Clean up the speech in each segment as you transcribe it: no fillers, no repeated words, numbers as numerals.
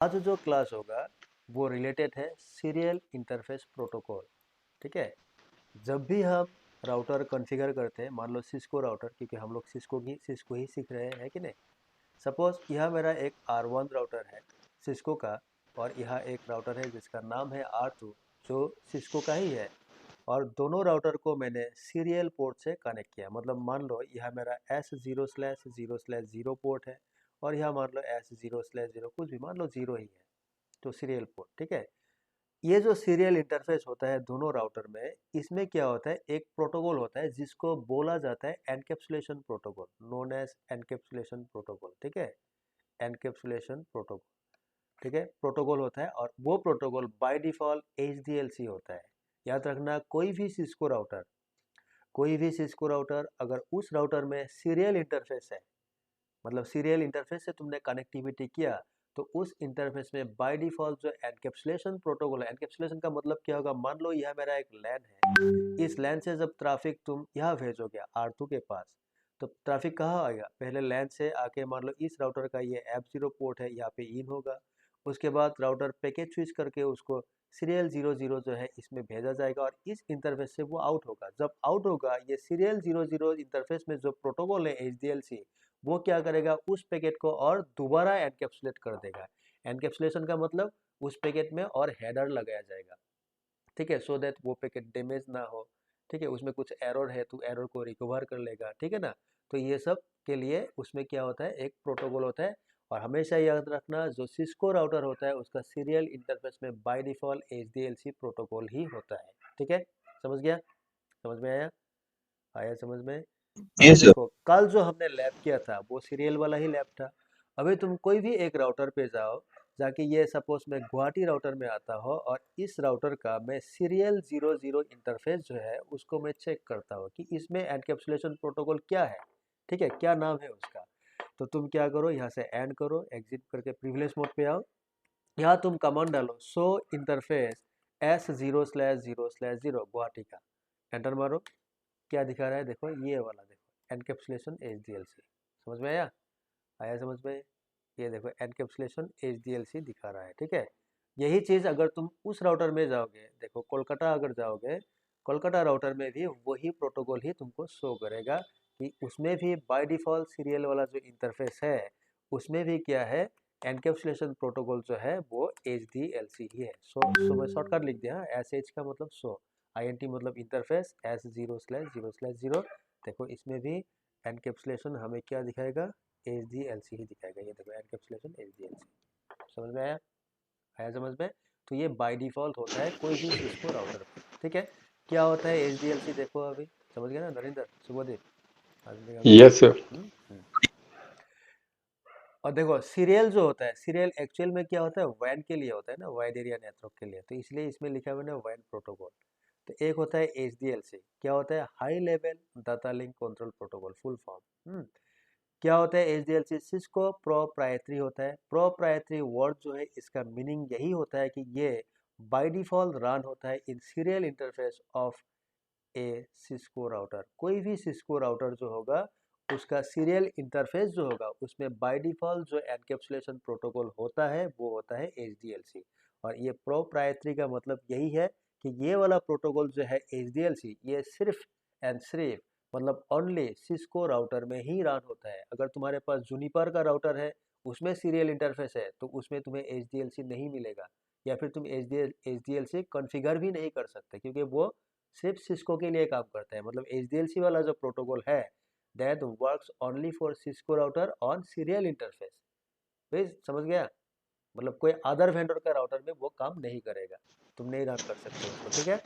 आज जो क्लास होगा वो रिलेटेड है सीरियल इंटरफेस प्रोटोकॉल। ठीक है। जब भी हम राउटर कॉन्फ़िगर करते हैं, मान लो सिस्को राउटर, क्योंकि हम लोग सिस्को ही सीख रहे हैं कि नहीं। सपोज यह मेरा एक R1 राउटर है सिस्को का, और यह एक राउटर है जिसका नाम है R2 जो सिस्को का ही है। और दोनों राउटर को मैंने सीरियल पोर्ट से कनेक्ट किया। मतलब मान लो यह मेरा S0/0/0 पोर्ट है, और यह मान लो S0/0 कुछ भी मान लो जीरो ही है, तो सीरियल पोर्ट। ठीक है। ये जो सीरियल इंटरफेस होता है दोनों राउटर में, इसमें क्या होता है, एक प्रोटोकॉल होता है जिसको बोला जाता है encapsulation protocol, known as encapsulation protocol. ठीक है। Encapsulation protocol. ठीक है, प्रोटोकॉल होता है, और वो प्रोटोकॉल बाय डिफॉल्ट एचडीएलसी होता है। याद रखना, कोई भी सिस्को राउटर अगर उस राउटर में सीरियल इंटरफेस है, मतलब सीरियल इंटरफेस से तुमने कनेक्टिविटी किया, तो उस इंटरफेस में बाय डिफॉल्ट जो एनकैप्सुलेशन प्रोटोकॉल है, एनकैप्सुलेशन का मतलब क्या होगा, मान लो यह मेरा एक लैन है, इस लैन से जब ट्रैफिक तुम यहाँ भेजोगे R2 के पास, तो ट्रैफिक कहाँ आएगा, पहले लैन से आके मान लो इस राउटर का ये F0 पोर्ट है, यहाँ पे इन होगा। उसके बाद राउटर पैकेट स्विच करके उसको सीरियल 00 जो है इसमें भेजा जाएगा, और इस इंटरफेस से वो आउट होगा। जब आउट होगा, ये सीरियल 00 इंटरफेस में जो प्रोटोकॉल है एचडीएलसी, वो क्या करेगा, उस पैकेट को और दोबारा एनकैप्सुलेट कर देगा। एनकैप्सुलेशन का मतलब उस पैकेट में और हेडर लगाया जाएगा। ठीक है, सो दैट वो पैकेट डैमेज ना हो। ठीक है, उसमें कुछ एरर है तो एरर को रिकवर कर लेगा। ठीक है ना। तो ये सब के लिए उसमें क्या होता है, एक प्रोटोकॉल होता है। और हमेशा याद रखना, जो सिस्को राउटर होता है उसका सीरियल इंटरफेस में बाय डिफॉल्ट एचडीएलसी प्रोटोकॉल ही होता है। ठीक है, समझ गया, समझ में आया, आया समझ में। अभी यस सर। देखो, कल जो हमने लैब किया था वो सीरियल वाला ही लैब था। अभी तुम कोई भी एक राउटर पे जाओ, जाके ये सपोज मैं गुवाहाटी राउटर में आता हो, और इस राउटर का मैं सीरियल 00 इंटरफेस जो है उसको मैं चेक करता हूँ कि इसमें एनकैप्सुलेशन प्रोटोकॉल क्या है। ठीक है, क्या नाम है उसका। तो तुम क्या करो, यहाँ से एंड करो, एग्जिट करके प्रिविलेज मोड पे आओ। यहाँ तुम कमांड डालो, शो इंटरफेस S0/0/0 गुवाहाटी का, एंटर मारो। क्या दिखा रहा है, देखो ये वाला, देखो एनकैप्सुलेशन एचडीएलसी। समझ में आया, आया समझ में। ये देखो एनकैप्सुलेशन एचडीएलसी दिखा रहा है। ठीक है। यही चीज़ अगर तुम उस राउटर में जाओगे, देखो कोलकाता अगर जाओगे, कोलकाता राउटर में भी वही प्रोटोकॉल ही तुमको शो करेगा, कि उसमें भी बाय डिफॉल्ट सीरियल वाला जो इंटरफेस है, उसमें भी क्या है, एनकैप्सुलेशन प्रोटोकॉल जो है वो एचडीएलसी ही है। सो मैं शॉर्टकट लिख दिया, एस एच का मतलब शो, INT मतलब इंटरफेस, S0/0/0। देखो इसमें भी एनकैप्सुलेशन हमें क्या दिखाएगा, एचडीएलसी ही दिखाएगा। ये देखो एनकैप्सुलेशन एचडीएलसी। समझ में आया, आया समझ में। तो ये बाय डिफॉल्ट होता है कोई भी सिस्को राउटर पे। ठीक है। क्या होता है एचडीएलसी, देखो अभी समझ गया ना नरेंद्र, शुभदीप, आदमी का यस सर। और देखो सीरियल जो होता है, सीरियल एक्चुअल में क्या होता है, वैन के लिए होता है ना, वाइड एरिया नेटवर्क के लिए, तो इसलिए इसमें लिखा हुआ है ना वैन प्रोटोकॉल। तो एक होता है एचडीएलसी, क्या होता है, high level data link control protocol, full form. क्या होता है एचडीएलसी, सिस्को प्रोप्राइटरी होता है। प्रोप्राइटरी वर्ड जो है इसका मीनिंग यही होता है कि ये बाय डिफॉल्ट रन होता है in serial interface of a Cisco router. कोई भी सिस्को राउटर जो होगा, उसका सीरियल इंटरफेस जो होगा, उसमें बाय डिफॉल्ट जो एनकैप्सुलेशन प्रोटोकॉल होता है वो होता है एचडीएलसी। और ये प्रोप्राइटरी का मतलब यही है कि ये वाला प्रोटोकॉल जो है एचडीएलसी, ये सिर्फ एंड सिर्फ मतलब ओनली सिस्को राउटर में ही रन होता है। अगर तुम्हारे पास जूनिपर का राउटर है, उसमें सीरियल इंटरफेस है, तो उसमें तुम्हें एचडीएलसी नहीं मिलेगा, या फिर तुम एचडीएलसी कॉन्फ़िगर भी नहीं कर सकते, क्योंकि वो सिर्फ सिस्को के लिए काम करता है। मतलब एचडीएलसी वाला जो प्रोटोकॉल है, that works only for Cisco router on serial interface. Please समझ गया, मतलब कोई अदर वेंडर का राउटर में वो काम नहीं करेगा, तुम नहीं रन कर सकते उसको। ठीक है।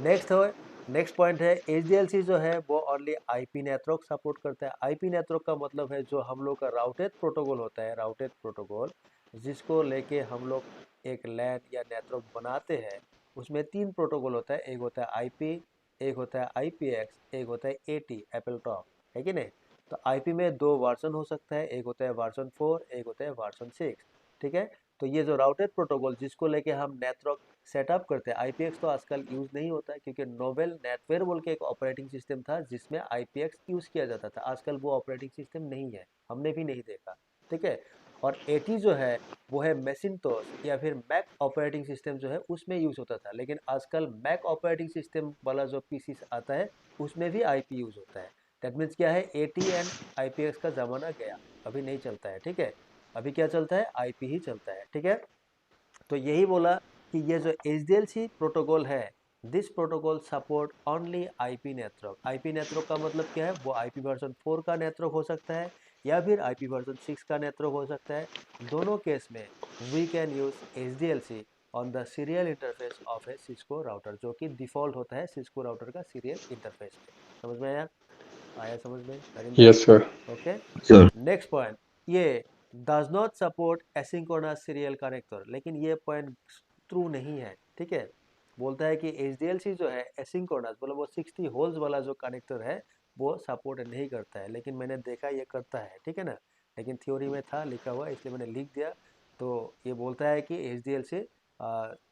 नेक्स्ट है, नेक्स्ट पॉइंट है, एचडीएलसी जो है वो ओनली आईपी नेटवर्क सपोर्ट करता है। आईपी नेटवर्क का मतलब है जो हम लोग का राउटेड प्रोटोकॉल होता है, राउटेड प्रोटोकॉल जिसको लेके हम लोग एक लैन या नेटवर्क बनाते हैं। उसमें तीन प्रोटोकॉल होता है, एक होता है आईपी, एक होता है आईपीएक्स, एक होता है एटी, एप्पल टॉप, है कि नहीं। तो आईपी में दो वर्जन हो सकता है, एक होता है वर्जन 4, एक होता है वर्जन 6। ठीक है। तो ये जो राउटेड प्रोटोकॉल जिसको लेके हम नेटवर्क सेटअप करते हैं, आईपीएक्स तो आजकल यूज़ नहीं होता है, क्योंकि नोवेल नेटवेयर बोल के एक ऑपरेटिंग सिस्टम था जिसमें आईपीएक्स यूज़ किया जाता था। आजकल वो ऑपरेटिंग सिस्टम नहीं है, हमने भी नहीं देखा। ठीक है। और AT जो है वो है मैकिन्टोश या फिर मैक ऑपरेटिंग सिस्टम जो है उसमें यूज होता था, लेकिन आजकल मैक ऑपरेटिंग सिस्टम वाला जो पीसी आता है उसमें भी IP यूज होता है। दैट मीन्स क्या है, AT एंड IPX का जमाना गया, अभी नहीं चलता है, ठीक है। अभी क्या चलता है, IP ही चलता है, ठीक है। तो यही बोला कि ये जो HDLC प्रोटोकॉल है, this protocol support only IP network. IP network का मतलब क्या है, वो IP वर्जन 4 का नेटवर्क हो सकता है या फिर IP वर्जन 6 का नेटवर्क हो सकता है। दोनों केस में we can use HDLC on the serial interface of a Cisco router, जो कि डिफॉल्ट होता है सिस्को राउटर का सीरियल इंटरफेस में। समझ में आया? आया समझ में Narinder? Yes, sir. Okay. Sure. Next point, ये does not support asynchronous serial connector, लेकिन ये पॉइंट ट्रू नहीं है, ठीक है। बोलता है कि HDLC जो है एसिंक्रोनस, मतलब वो 60 होल्स वाला जो कनेक्टर है वो सपोर्ट नहीं करता है, लेकिन मैंने देखा ये करता है, ठीक है ना। लेकिन थ्योरी में था लिखा हुआ, इसलिए मैंने लिख दिया। तो ये बोलता है कि HDLC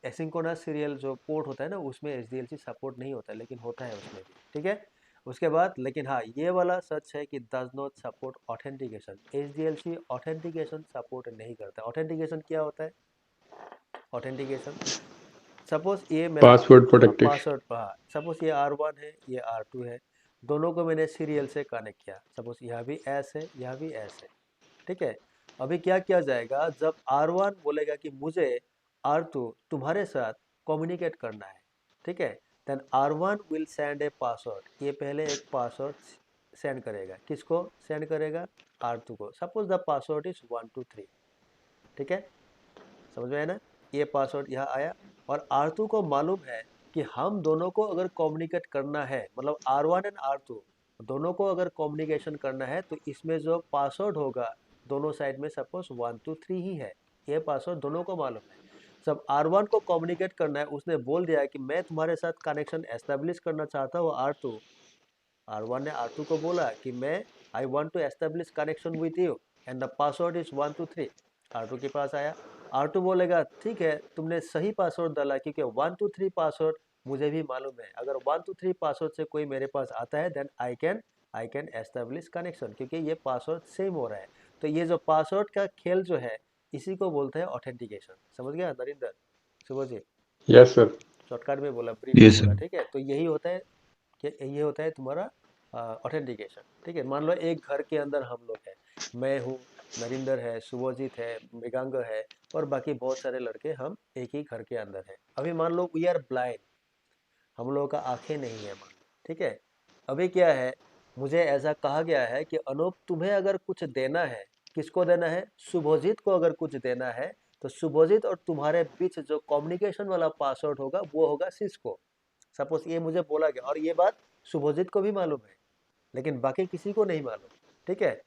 एसिंक्रोनस सीरियल जो पोर्ट होता है ना उसमें HDLC सपोर्ट नहीं होता है, लेकिन होता है उसमें भी, ठीक है। उसके बाद लेकिन हाँ ये वाला सच है कि does not support authentication. HDLC authentication support नहीं करता। ऑथेंटिकेशन क्या होता है? ऑथेंटिकेशन, सपोज ये मेरा Password protection. पासवर्ड, हाँ सपोज ये R1 है, ये R2 है, दोनों को मैंने सीरियल से कनेक्ट किया। सपोज यह भी एस है, यह भी एस है, ठीक है। अभी क्या किया जाएगा, जब R1 बोलेगा कि मुझे R2 तुम्हारे साथ कम्युनिकेट करना है, ठीक है, then R1 will send a password. ये पहले एक पासवर्ड सेंड करेगा, किसको सेंड करेगा? R2 को। सपोज द पासवर्ड इज 123, ठीक है, समझ में आया ना। ये पासवर्ड यहाँ आया और R2 को मालूम है कि हम दोनों को अगर कम्युनिकेट करना है, मतलब R1 एंड R2 दोनों को अगर कम्युनिकेशन करना है, तो इसमें जो पासवर्ड होगा दोनों साइड में सपोज 123 ही है। ये पासवर्ड दोनों को मालूम है। जब R1 को कम्युनिकेट करना है, उसने बोल दिया कि मैं तुम्हारे साथ कनेक्शन एस्टेब्लिश करना चाहता हूँ R2। R1 ने R2 को बोला कि मैं I want to establish connection with you and the password is 123। R2 के पास आया, R2 बोलेगा ठीक है तुमने सही पासवर्ड डाला, क्योंकि 123 पासवर्ड मुझे भी मालूम है। अगर 123 पासवर्ड से कोई मेरे पास आता है then I can establish connection, क्योंकि ये पासवर्ड सेम हो रहा है। तो ये जो पासवर्ड का खेल जो है इसी को बोलते हैं ऑथेंटिकेशन। समझ गया नरिंदर? सुबह जी Yes, sir. शॉर्टकट में बोला, ब्रीफ में Yes, बोला, sir. ठीक है। तो यही होता है कि ये होता है तुम्हारा ऑथेंटिकेशन, ठीक है। मान लो एक घर के अंदर हम लोग हैं, मैं हूँ, नरिंदर है, शुभजीत है, मृगांक है और बाकी बहुत सारे लड़के, हम एक ही घर के अंदर हैं। अभी मान लो वी आर ब्लाइंड, हम लोगों का आंखें नहीं है मान लो, ठीक है। अभी क्या है, मुझे ऐसा कहा गया है कि अनूप तुम्हें अगर कुछ देना है, किसको देना है? शुभजीत को अगर कुछ देना है, तो शुभजीत और तुम्हारे बीच जो कम्युनिकेशन वाला पासवर्ड होगा वो होगा सिस्को। सपोज ये मुझे बोला गया और ये बात शुभजीत को भी मालूम है, लेकिन बाकी किसी को नहीं मालूम, ठीक है।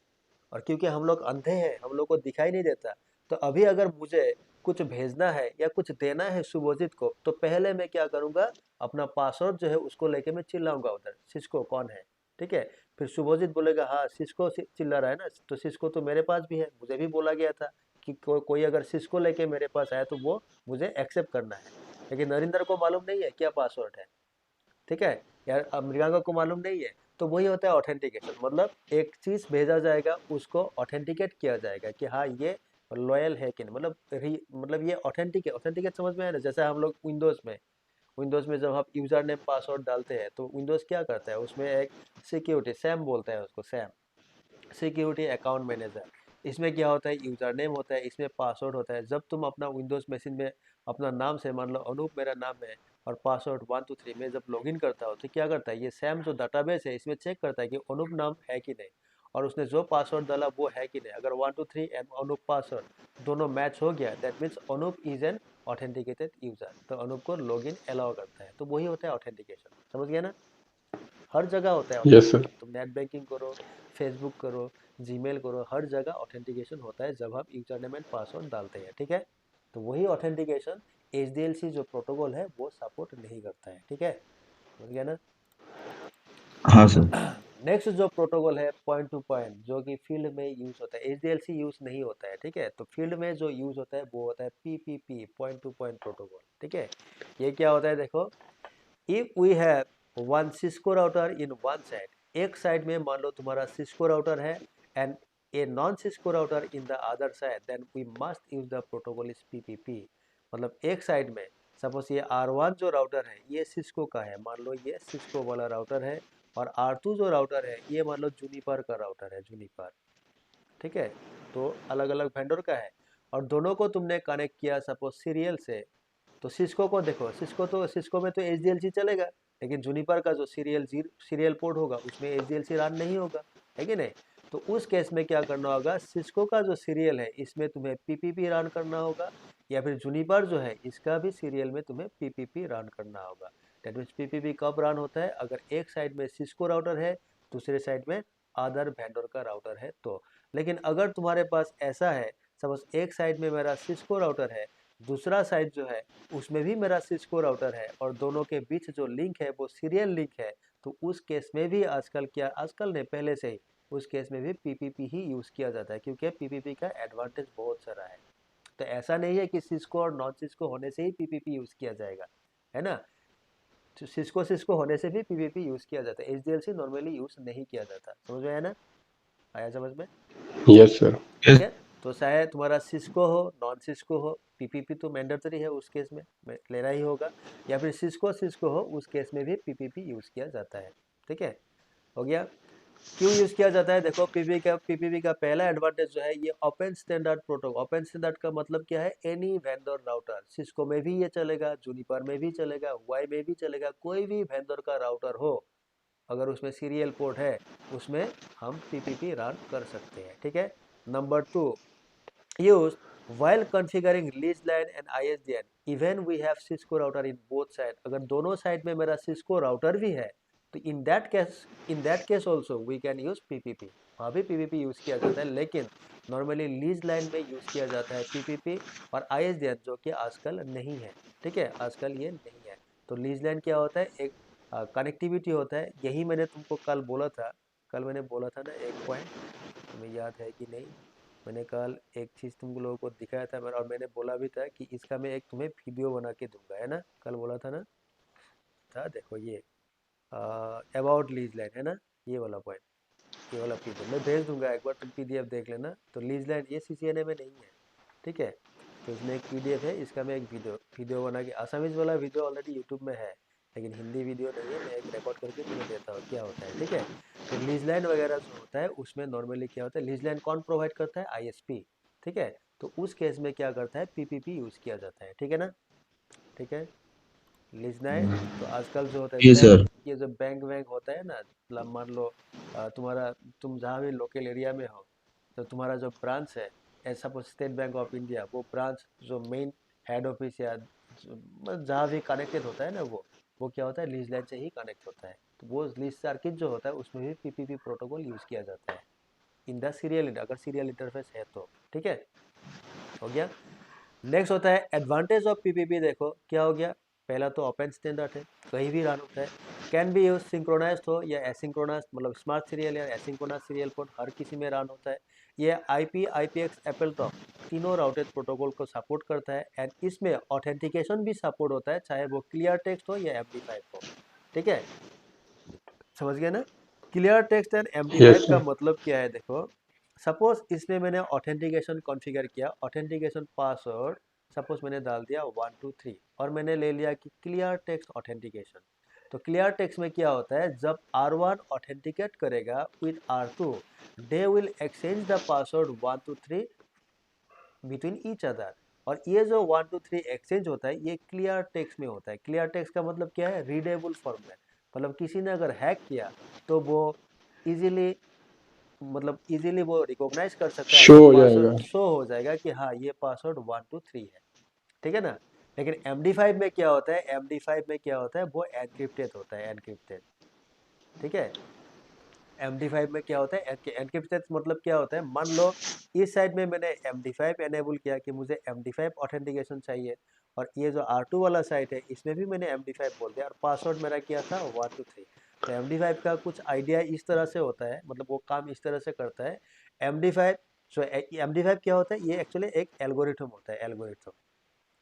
और क्योंकि हम लोग अंधे हैं, हम लोग को दिखाई नहीं देता, तो अभी अगर मुझे कुछ भेजना है या कुछ देना है शुभजीत को, तो पहले मैं क्या करूंगा, अपना पासवर्ड जो है उसको लेके मैं चिल्लाऊंगा उधर, सिस्को कौन है, ठीक है। फिर शुभजीत बोलेगा हाँ सिस्को चिल्ला रहा है ना, तो सिस्को तो मेरे पास भी है, मुझे भी बोला गया था कि कोई अगर सिस्को लेके मेरे पास आया तो वो मुझे एक्सेप्ट करना है। लेकिन नरेंद्र को मालूम नहीं है क्या पासवर्ड है, ठीक है, यार अब मृगांक को मालूम नहीं है। तो वही होता है ऑथेंटिकेशन, मतलब एक चीज भेजा जाएगा, उसको ऑथेंटिकेट किया जाएगा कि हाँ ये लॉयल है कि नहीं, मतलब ये ऑथेंटिक है। ऑथेंटिकेट समझ में आया ना? जैसे हम लोग विंडोज में जब हम यूजर नेम पासवर्ड डालते हैं तो विंडोज क्या करता है, उसमें एक सिक्योरिटी सैम बोलता है उसको, सैम सिक्योरिटी अकाउंट मैनेजर। इसमें क्या होता है, यूजर नेम होता है, इसमें पासवर्ड होता है। जब तुम अपना विंडोज मशीन में अपना नाम से, मान लो अनूप मेरा नाम है और पासवर्ड 123 में जब लॉगिन करता हो, तो क्या करता है, ये सैम जो डाटाबेस है इसमें चेक करता है कि अनूप नाम है कि नहीं, और उसने जो पासवर्ड डाला वो है कि नहीं। अगर 123 एंड अनूप पासवर्ड दोनों मैच हो गया, that means Anoop is an authenticated user, तो अनूप को लॉगिन अलाउ करता है। तो वही होता है ऑथेंटिकेशन। समझ गया ना? हर जगह होता है Yes, sir. ऑथेंटिकेशन, तुम नेट बैंकिंग करो, फेसबुक करो, जीमेल करो, हर जगह ऑथेंटिकेशन होता है जब हम यूजर नेम एंड पासवर्ड डालते हैं, ठीक है। तो वही ऑथेंटिकेशन HDLC जो प्रोटोकॉल है वो सपोर्ट नहीं करता है, ठीक है, समझ गया ना। हाँ सर. नेक्स्ट जो प्रोटोकॉल है पॉइंट टू पॉइंट, जो कि फील्ड में यूज होता है, HDLC यूज नहीं होता है, ठीक है। तो फील्ड में जो यूज होता है वो होता है PPP, point to point protocol, ठीक है। ये क्या होता है देखो, if we have one Cisco router in one side, एक साइड में मान लो तुम्हारा सिस्को राउटर है and a non-Cisco router in the other side, then we must use the protocol is PPP। मतलब एक साइड में सपोज ये R1 जो राउटर है ये सिस्को का है, मान लो ये सिस्को वाला राउटर है, और R2 जो राउटर है ये मान लो जूनिपर का राउटर है, जूनिपर, ठीक है। तो अलग अलग वेंडर का है, और दोनों को तुमने कनेक्ट किया सपोज सीरियल से। तो सिस्को को देखो, सिस्को में तो एचडीएलसी चलेगा, लेकिन जूनिपर का जो सीरियल पोर्ट होगा उसमें एचडीएलसी रन नहीं होगा, है कि नहीं। तो उस केस में क्या करना होगा, सिस्को का जो सीरियल है इसमें तुम्हें पीपीपी रन करना होगा, या फिर जूनिपर जो है इसका भी सीरियल में तुम्हें पीपीपी रन करना होगा। दैट मीन्स पीपीपी कब रन होता है, अगर एक साइड में सिस्को राउटर है, दूसरे साइड में अदर वेंडर का राउटर है तो। लेकिन अगर तुम्हारे पास ऐसा है, सपोज एक साइड में मेरा सिस्को राउटर है, दूसरा साइड जो है उसमें भी मेरा सिस्को राउटर है, और दोनों के बीच जो लिंक है वो सीरियल लिंक है, तो उस केस में भी आजकल ने पहले से ही उस केस में भी पीपीपी ही यूज किया जाता है, क्योंकि पीपीपी का एडवांटेज बहुत सारा है। तो ऐसा नहीं है कि सिस्को और नॉन सिस्को होने से ही पीपीपी यूज किया जाएगा, है ना। तो सिस्को होने से भी पीपीपी यूज किया जाता है, एचडीएलसी नॉर्मली यूज नहीं किया जाता। समझ में आया ना, आया समझ में। Yes sir. ठीक है, तो चाहे तुम्हारा सिस्को हो नॉन सिस्को हो, पीपीपी तो मैंडेटरी है उस केस में लेना ही होगा, या फिर सिस्को हो उस केस में भी पीपीपी यूज किया जाता है। ठीक है, हो गया। क्यों यूज किया जाता है, देखो पीपीपी का पहला एडवांटेज जो है ये open standard protocol. Open standard का मतलब क्या है, एनी वेंडर राउटर, सिस्को में भी ये चलेगा, जूनिपर में भी चलेगा, वाई में भी चलेगा, कोई भी वेंडर का राउटर हो अगर उसमें सीरियल पोर्ट है उसमें हम पीपीपी रन कर सकते हैं। ठीक है, number 2, use while configuring lease line and ISDN even we have Cisco router in both side। अगर दोनों साइड में मेरा सिस्को राउटर भी है तो in that case also we can use PPP, वहाँ भी पीपीपी यूज किया जाता है, लेकिन नॉर्मली लीज लाइन में यूज किया जाता है पीपीपी और ISDN, जो कि आजकल नहीं है। ठीक है, आजकल ये नहीं है। तो लीज लाइन क्या होता है, एक कनेक्टिविटी होता है, यही मैंने तुमको कल बोला था, कल मैंने बोला था ना एक पॉइंट, तुम्हें याद है कि नहीं। मैंने कल एक चीज़ तुम लोगों को दिखाया था, और मैंने बोला भी था कि इसका मैं एक तुम्हें वीडियो बना के दूंगा, है ना, कल बोला था ना। देखो ये अबाउट लीज लाइन है ना, ये वाला पॉइंट, ये वाला पीडीएफ मैं भेज दूंगा, एक बार तुम पीडीएफ देख लेना। तो लीज लाइन ये सीसीएनए में नहीं है, ठीक है। तो इसमें एक पीडीएफ है, इसका मैं एक वीडियो बना के, आसामीज वाला वीडियो ऑलरेडी यूट्यूब में है, लेकिन हिंदी वीडियो नहीं है, मैं एक रिकॉर्ड करके तुम्हें देता हूँ क्या होता है। ठीक है, तो लीज लाइन वगैरह जो होता है उसमें नॉर्मली क्या होता है, लीज लाइन कौन प्रोवाइड करता है, आईएसपी। ठीक है, तो उस केस में क्या करता है, पीपीपी यूज किया जाता है। ठीक है ना, ठीक है। लीज लाइन तो आजकल जो होता है जी बैंक, सर। ये जो बैंक वैंक होता है ना, मतलब मान लो तुम्हारा, तुम जहाँ भी लोकल एरिया में हो, तो तुम्हारा जो ब्रांच है, ऐसा स्टेट बैंक ऑफ इंडिया, वो ब्रांच जो मेन हेड ऑफिस या मतलब जहाँ भी कनेक्टेड होता है ना, वो क्या होता है, लीज लाइन से ही कनेक्ट होता है। तो वो लीज सर्किट जो होता है उसमें भी पीपीपी प्रोटोकॉल यूज किया जाता है इन द सीरियल, अगर सीरियल इंटरफेस है तो। ठीक है, हो गया। नेक्स्ट होता है एडवांटेज ऑफ पीपीपी, देखो क्या हो गया। पहला तो ओपन स्टैंडर्ड है, कहीं भी रन होता है, कैन बी यूज सिंक्रोनाइज्ड हो या एसिंक्रोनस, मतलब स्मार्ट सीरियल या एसिंक्रोनस सीरियल पोर्ट हर किसी में रन होता है। ये आईपी आईपीएक्स एपल टॉप तीनों राउटेड प्रोटोकॉल को सपोर्ट करता है, एंड इसमें ऑथेंटिकेशन भी सपोर्ट होता है, चाहे वो क्लियर टेक्स्ट हो या MD5 हो। ठीक है, समझ गए ना। Clear text and MD5 yes का सर। मतलब क्या है, देखो सपोज इसमें मैंने ऑथेंटिकेशन कॉन्फ़िगर किया, ऑथेंटिकेशन पासवर्ड सपोज मैंने डाल दिया 123, और मैंने ले लिया कि क्लियर टेक्स्ट ऑथेंटिकेशन। तो क्लियर टेक्स्ट में क्या होता है, जब R1 ऑथेंटिकेट करेगा with R2, they will exchange the password 123 between each other. और ये जो 123 एक्सचेंज होता है ये क्लियर टेक्स्ट में होता है। क्लियर टेक्स्ट का मतलब क्या है, रीडेबल फॉर्मेट, मतलब किसी ने अगर हैक किया तो वो इजीली, मतलब इजीली वो रिकॉग्नाइज कर सकता है, शो अच्छा हो पासवर्ड जाएगा। शो हो जाएगा कि हाँ ये पासवर्ड 123 है। ठीक है ना। लेकिन MD5 में क्या होता है, MD5 में क्या होता है, वो एनक्रिप्टेड होता है, एनक्रिप्टेड। ठीक है, MD5 में क्या होता है, एनक्रिप्टेड मतलब क्या होता है, मान लो इस साइड में मैंने MD5 एनेबल किया कि मुझे MD5 ऑथेंटिकेशन चाहिए, और ये जो R2 वाला साइट है इसमें भी मैंने MD5 बोल दिया, और पासवर्ड मेरा क्या था 123। तो MD5 का कुछ आइडिया इस तरह से होता है, मतलब वो काम इस तरह से करता है। MD5 जो MD5 क्या होता है, ये एक्चुअली एक एल्गोरिथम होता है, एल्गोरिथम।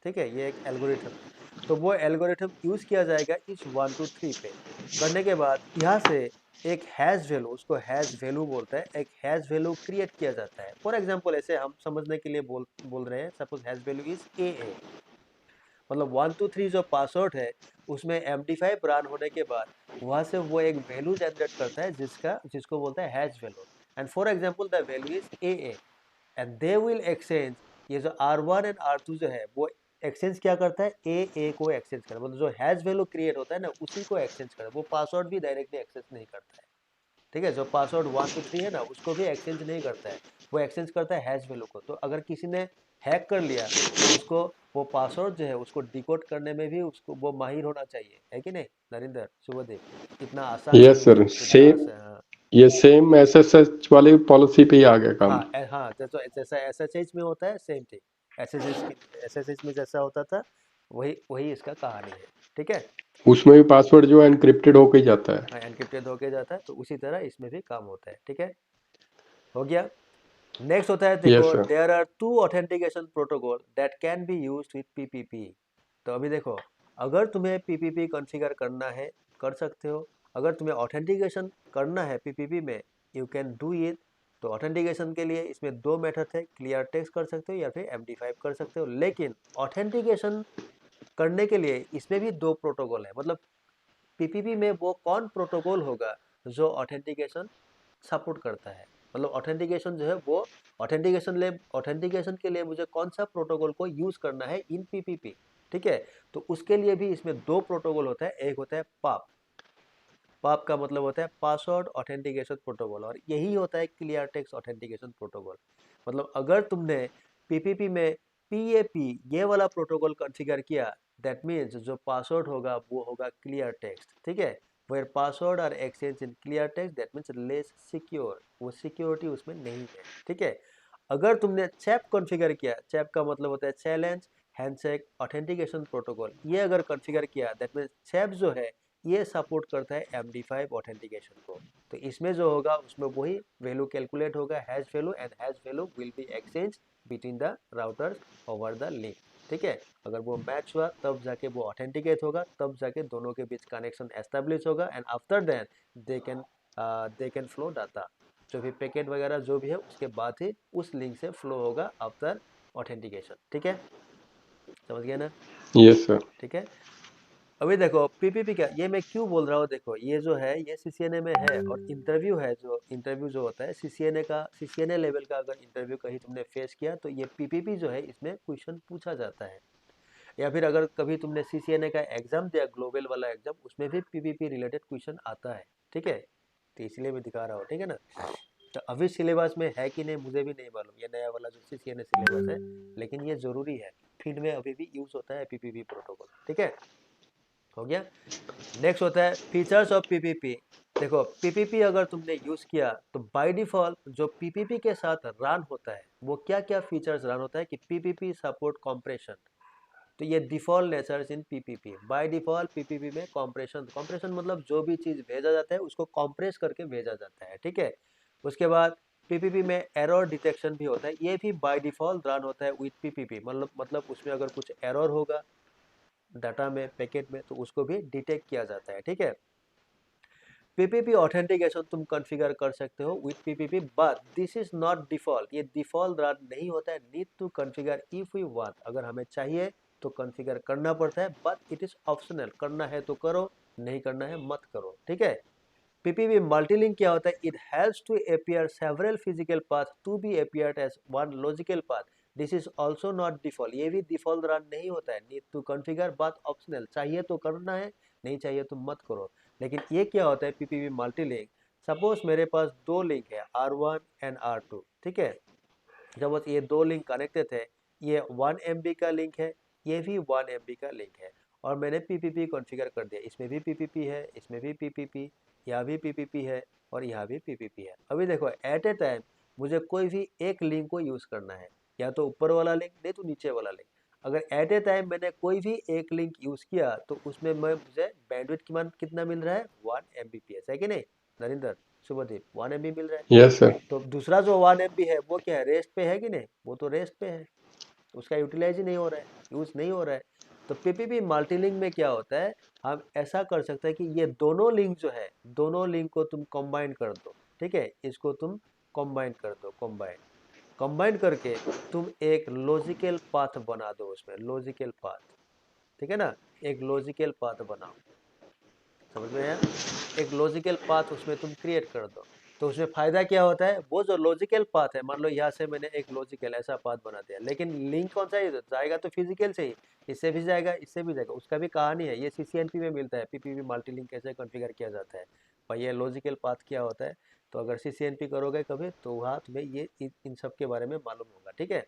ठीक है, ये एक एल्गोरिथम है। तो वो एल्गोरिथम यूज किया जाएगा इस 1 2 3 पे। करने के बाद यहाँ से एक हैश वैल्यू, उसको हैश वैल्यू बोलता है, एक हैश वैल्यू क्रिएट किया जाता है। फॉर एग्जांपल ऐसे हम समझने के लिए बोल रहे हैं, suppose hash value is a, मतलब 1 2 3 जो पासवर्ड है उसमें MD5 रन होने के बाद वहां से वो एक वैल्यू जनरेट करता है जिसको बोलता है hash value. And for example the value is a, and they will exchange, ये जो R1 एंड R2 जो है वो एक्सचेंज क्या करता है, ए को एक्सचेंज करता है, मतलब जो हैश वैल्यू क्रिएट होता है ना उसी को एक्सचेंज करता है, वो पासवर्ड भी डायरेक्टली एक्सेस नहीं करता है। ठीक है, जो पासवर्ड 1 2 3 है ना उसको भी एक्सचेंज नहीं करता है, वो एक्सचेंज करता है हैश वैल्यू को। तो अगर किसी ने हैक कर लिया तो उसको वो पासवर्ड जो है उसको डिकोड करने में भी उसको वो माहिर होना चाहिए, है कि नहीं नरेंद्र, शुभदेव? इतना आसान यस चीज है, सर, इतना सेम आसान, हाँ। ये सेम SSH वाली पॉलिसी पे ही आ गया काम। हाँ हाँ, जैसा SSH में होता है सेम थिंग, SSH में जैसा होता था वही वही इसका कहानी है। ठीक है, उसमें भी पासवर्ड जो है एनक्रिप्टेड होके ही जाता है। हाँ एनक्रिप्टेड होके जाता है, तो उसी तरह इसमें भी काम होता है। ठीक है, हो गया। नेक्स्ट होता है, यस देखो sir. There are 2 authentication protocol that can be used with PPP. तो अभी देखो, अगर तुम्हें पीपीपी कॉन्फ़िगर करना है कर सकते हो, अगर तुम्हें ऑथेंटिकेशन करना है पीपीपी में यू कैन डू इट। तो ऑथेंटिकेशन के लिए इसमें दो मेथड है, क्लियर टेक्स्ट कर सकते हो या फिर MD5 कर सकते हो। लेकिन ऑथेंटिकेशन करने के लिए इसमें भी दो प्रोटोकॉल है, मतलब पीपीपी में वो कौन प्रोटोकॉल होगा जो ऑथेंटिकेशन सपोर्ट करता है, मतलब ऑथेंटिकेशन जो है वो ऑथेंटिकेशन के लिए मुझे कौन सा प्रोटोकॉल को यूज करना है इन पीपीपी। ठीक है, तो उसके लिए भी इसमें दो प्रोटोकॉल होता है, एक होता है पाप, पाप का मतलब होता है पासवर्ड ऑथेंटिकेशन प्रोटोकॉल, और यही होता है क्लियर टेक्स्ट ऑथेंटिकेशन प्रोटोकॉल। मतलब अगर तुमने पीपीपी में पीएपी ये वाला प्रोटोकॉल कॉन्फ़िगर किया, दैट मीन्स जो पासवर्ड होगा वो होगा क्लियर टेक्स्ट। ठीक है, where password are exchange in clear text that means less secure, वो सिक्योरिटी उसमें नहीं है। ठीक है, अगर तुमने चैप कॉन्फ़िगर किया, चैप का मतलब होता है चैलेंज हैंडशेक ऑथेंटिकेशन प्रोटोकॉल, ये अगर कॉन्फ़िगर किया दैट मीन्स चैप जो है ये सपोर्ट करता है MD5 ऑथेंटिकेशन को। तो इसमें जो होगा उसमें वही वैल्यू कैलकुलेट होगा, hash value, and hash value will be exchange between the routers over the link. ठीक है, अगर वो मैच हुआ तब जाके वो ऑथेंटिकेट होगा, तब जाके दोनों के बीच कनेक्शन एस्टेब्लिश होगा, and after that they can flow data, जो भी पैकेट वगैरह जो भी है उसके बाद ही उस लिंक से फ्लो होगा आफ्टर ऑथेंटिकेशन। ठीक है, समझ गया ना? Yes sir. ठीक है, अभी देखो पीपीपी क्या, ये मैं क्यों बोल रहा हूँ, देखो ये जो है ये सीसीएनए में है, और इंटरव्यू है, जो इंटरव्यू जो होता है सीसीएनए लेवल का अगर इंटरव्यू कहीं तुमने फेस किया तो ये पीपीपी जो है इसमें क्वेश्चन पूछा जाता है। या फिर अगर कभी तुमने सीसीएनए का एग्जाम दिया, ग्लोबल वाला एग्जाम, उसमें भी पीपीपी रिलेटेड क्वेश्चन आता है। ठीक है, तो इसलिए मैं दिखा रहा हूँ। ठीक है ना, तो अभी सिलेबस में है कि नहीं मुझे भी नहीं मालूम, ये नया वाला जो सीसीएनए सिलेबस है, लेकिन ये जरूरी है, फील्ड में अभी भी यूज होता है पीपीपी प्रोटोकॉल। ठीक है, हो गया। नेक्स्ट होता है फीचर्स ऑफ पीपीपी। देखो पीपीपी अगर तुमने यूज किया तो बाय डिफॉल्ट जो पीपीपी के साथ रन होता है वो क्या क्या फीचर्स रन होता है कि पीपीपी सपोर्ट कॉम्प्रेशन। तो ये default natures in PPP, by default PPP में कॉम्प्रेशन, कॉम्प्रेशन मतलब जो भी चीज भेजा जाता है उसको कॉम्प्रेस करके भेजा जाता है। ठीक है, उसके बाद पीपीपी में एरर डिटेक्शन भी होता है, ये भी बाय डिफॉल्ट रन होता है विद पीपीपी, मतलब उसमें अगर कुछ एरर होगा डाटा में पैकेट में तो उसको भी डिटेक्ट किया जाता है। ठीक है, पीपीपी ऑथेंटिकेशन तुम कॉन्फ़िगर कर सकते हो with PPP, but this is not default, ये डिफॉल्ट रन नहीं होता है, need to configure if we want, अगर हमें चाहिए तो कॉन्फ़िगर करना पड़ता है, बट इट इज ऑप्शनल, करना है तो करो, नहीं करना है मत करो। ठीक है, पीपीपी मल्टीलिंक क्या होता है, it helps to appear several physical path to be appeared as one logical path, this is also not default, ये भी डिफॉल्ट रन नहीं होता है, need to configure but optional, चाहिए तो करना है, नहीं चाहिए तो मत करो। लेकिन ये क्या होता है पीपीपी मल्टीलिंक, सपोज मेरे पास दो लिंक है R1 एंड R2। ठीक है, जब ये दो लिंक कनेक्टेड है, ये 1 MB का लिंक है, ये भी 1 MB का लिंक है, और मैंने पीपीपी कॉन्फ़िगर कर दिया, इसमें भी पीपीपी है, इसमें भी पीपीपी, यहाँ भी पीपीपी है, और यहाँ भी पीपीपी है। अभी देखो एट ए टाइम मुझे कोई भी एक लिंक को यूज करना है, या तो ऊपर वाला लिंक नहीं तो नीचे वाला लिंक। अगर एट ए टाइम मैंने कोई भी एक लिंक यूज किया तो उसमें मुझे बैंडविड्थ की मान कितना मिल रहा है, 1 Mbps, है कि नहीं नरेंद्र, शुभदीप, 1 MB मिल रहा है। Yes sir. तो दूसरा जो 1 MB है वो क्या है, रेस्ट पे है कि नहीं, वो तो रेस्ट पे है, उसका यूटिलाइज ही नहीं हो रहा है, यूज नहीं हो रहा है। तो पीपीपी मल्टीलिंक में क्या होता है, हम ऐसा कर सकते हैं कि ये दोनों लिंक जो है, दोनों लिंक को तुम कंबाइन कर दो, ठीक है, इसको तुम कंबाइन कर दो, कंबाइन करके तुम एक लॉजिकल पाथ बना दो उसमें, लॉजिकल पाथ, ठीक है ना, एक लॉजिकल पाथ बनाओ, समझ में आया, एक लॉजिकल पाथ उसमें तुम क्रिएट कर दो। तो उसमें फायदा क्या होता है, वो जो लॉजिकल पाथ है, मान लो यहाँ से मैंने एक लॉजिकल ऐसा पाथ बना दिया, लेकिन लिंक कौन सा है, जाएगा तो फिजिकल से ही, इससे भी जाएगा, इससे भी जाएगा, उसका भी कहानी है, ये सीसीएनपी में मिलता है, पीपीपी मल्टीलिंक कैसे कॉन्फ़िगर किया जाता है, भाई ये लॉजिकल पाथ क्या होता है। तो अगर सीसीएनपी करोगे कभी तो वहाँ तुम्हें ये इन सब के बारे में मालूम होगा, ठीक है।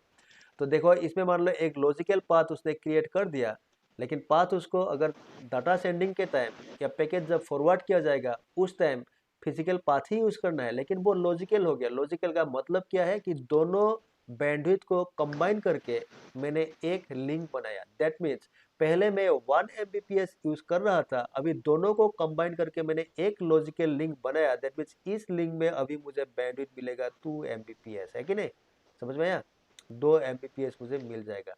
तो देखो इसमें मान लो एक लॉजिकल पाथ उसने क्रिएट कर दिया, लेकिन पाथ उसको अगर डाटा सेंडिंग के टाइम या पैकेज जब फॉरवर्ड किया जाएगा उस टाइम फिजिकल पाथ ही यूज करना है, लेकिन वो लॉजिकल हो गया। लॉजिकल का मतलब क्या है कि दोनों बैंडविड्थ को कंबाइन करके मैंने एक लिंक बनाया। दैट मीन्स पहले मैं 1 Mbps यूज कर रहा था, अभी दोनों को कंबाइन करके मैंने एक लॉजिकल लिंक बनाया। दैट मीन्स इस लिंक में अभी मुझे बैंडविड्थ मिलेगा 2 Mbps, है कि नहीं, समझ में आया, 2 Mbps मुझे मिल जाएगा।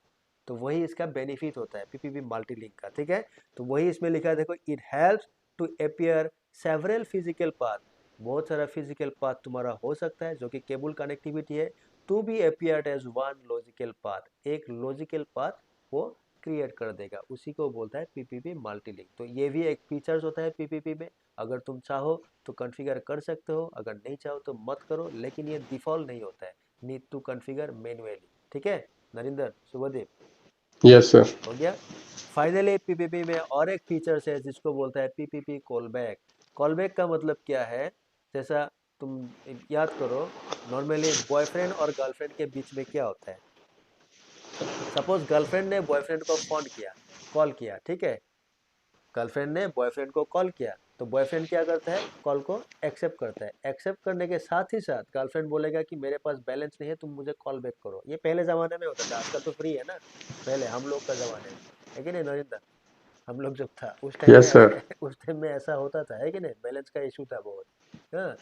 तो वही इसका बेनिफिट होता है पीपीपी मल्टीलिंक का, ठीक है। तो वही इसमें लिखा है, देखो, it helps to appear several physical path, बहुत सारा फिजिकल पाथ तुम्हारा हो सकता है जो कि केबल कनेक्टिविटी है, to be appeared as one logical path, एक लॉजिकल पाथ वो क्रिएट कर देगा, उसी को बोलता है पीपीपी मल्टीलिंक। तो ये भी एक फीचर्स होता है पीपीपी में, अगर तुम चाहो तो कॉन्फ़िगर कर सकते हो, अगर नहीं चाहो तो मत करो, लेकिन ये डिफ़ॉल्ट नहीं होता है, नीड टू कॉन्फ़िगर मैन्युअली, ठीक है नरिंदर, शुभदीप, यस सर। हो गया। फाइनली पीपीपी में और एक फीचर्स है जिसको बोलता है पीपीपी कॉलबैक। कॉलबैक का मतलब क्या है, जैसा तुम याद करो, नॉर्मली बॉयफ्रेंड और गर्लफ्रेंड के बीच में क्या होता है, सपोज गर्लफ्रेंड ने बॉयफ्रेंड को फोन किया, कॉल किया, ठीक है, गर्लफ्रेंड ने बॉयफ्रेंड को कॉल किया, तो बॉयफ्रेंड क्या करता है, कॉल को एक्सेप्ट करता है। एक्सेप्ट करने के साथ ही साथ गर्लफ्रेंड बोलेगा कि मेरे पास बैलेंस नहीं है, तुम मुझे कॉल बैक करो। ये पहले ज़माने में होता था, आजकल तो फ्री है ना, पहले हम लोग का ज़माने में, है कि नहीं नरेंद्र, हम लोग जब था उस टाइम में यस सर। उस टाइम में ऐसा होता था, है कि नहीं, बैलेंस का इशू था बहुत, हाँ।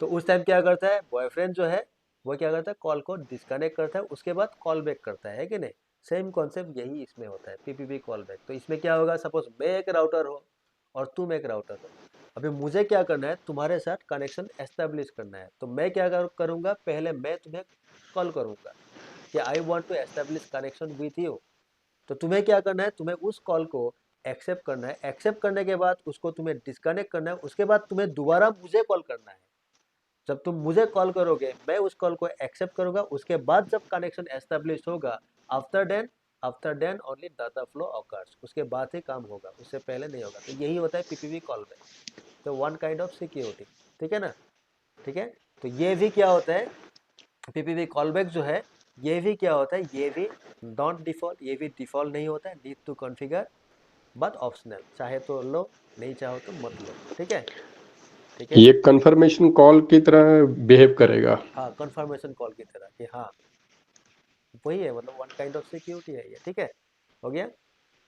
तो उस टाइम क्या करता है बॉयफ्रेंड जो है, वो क्या करता है, कॉल को डिस्कनेक्ट करता है, उसके बाद कॉल बैक करता है कि नहीं। सेम कॉन्सेप्ट यही इसमें होता है, पीपीपी कॉल बैक। तो इसमें क्या होगा, सपोज मैं एक राउटर हो और तुम एक राउटर हो, अभी मुझे क्या करना है, तुम्हारे साथ कनेक्शन एस्टेब्लिश करना है, तो मैं क्या करूंगा, पहले मैं तुम्हें कॉल करूंगा कि I want to establish connection with you. तो तुम्हें क्या करना है, तुम्हें उस कॉल को एक्सेप्ट करना है, एक्सेप्ट करने के बाद उसको तुम्हें डिस्कनेक्ट करना है, उसके बाद तुम्हें दोबारा मुझे कॉल करना है। जब तुम मुझे कॉल करोगे, मैं उस कॉल को एक्सेप्ट करूंगा, उसके बाद जब कनेक्शन एस्टेब्लिश होगा, after then only data flow occurs, उसके बाद ही काम होगा, उससे पहले नहीं होगा। तो यही होता है पीपीपी कॉल बैक, तो वन काइंड ऑफ सिक्योरिटी, ठीक है ना, ठीक है। तो ये भी क्या होता है, पीपीपी कॉल बैक जो है, ये भी क्या होता है, ये भी नॉट डिफॉल्ट, ये भी डिफॉल्ट नहीं होता है, need to configure, but optional, चाहे तो लो, नहीं चाहो तो मत लो, ठीक है, ठीक है ये जी। कंफर्मेशन कॉल की तरह बिहेव करेगा। हाँ, कंफर्मेशन कॉल की तरह कि हाँ, वही है, मतलब वन काइंड ऑफ सिक्योरिटी है ये, ठीक है, हो गया।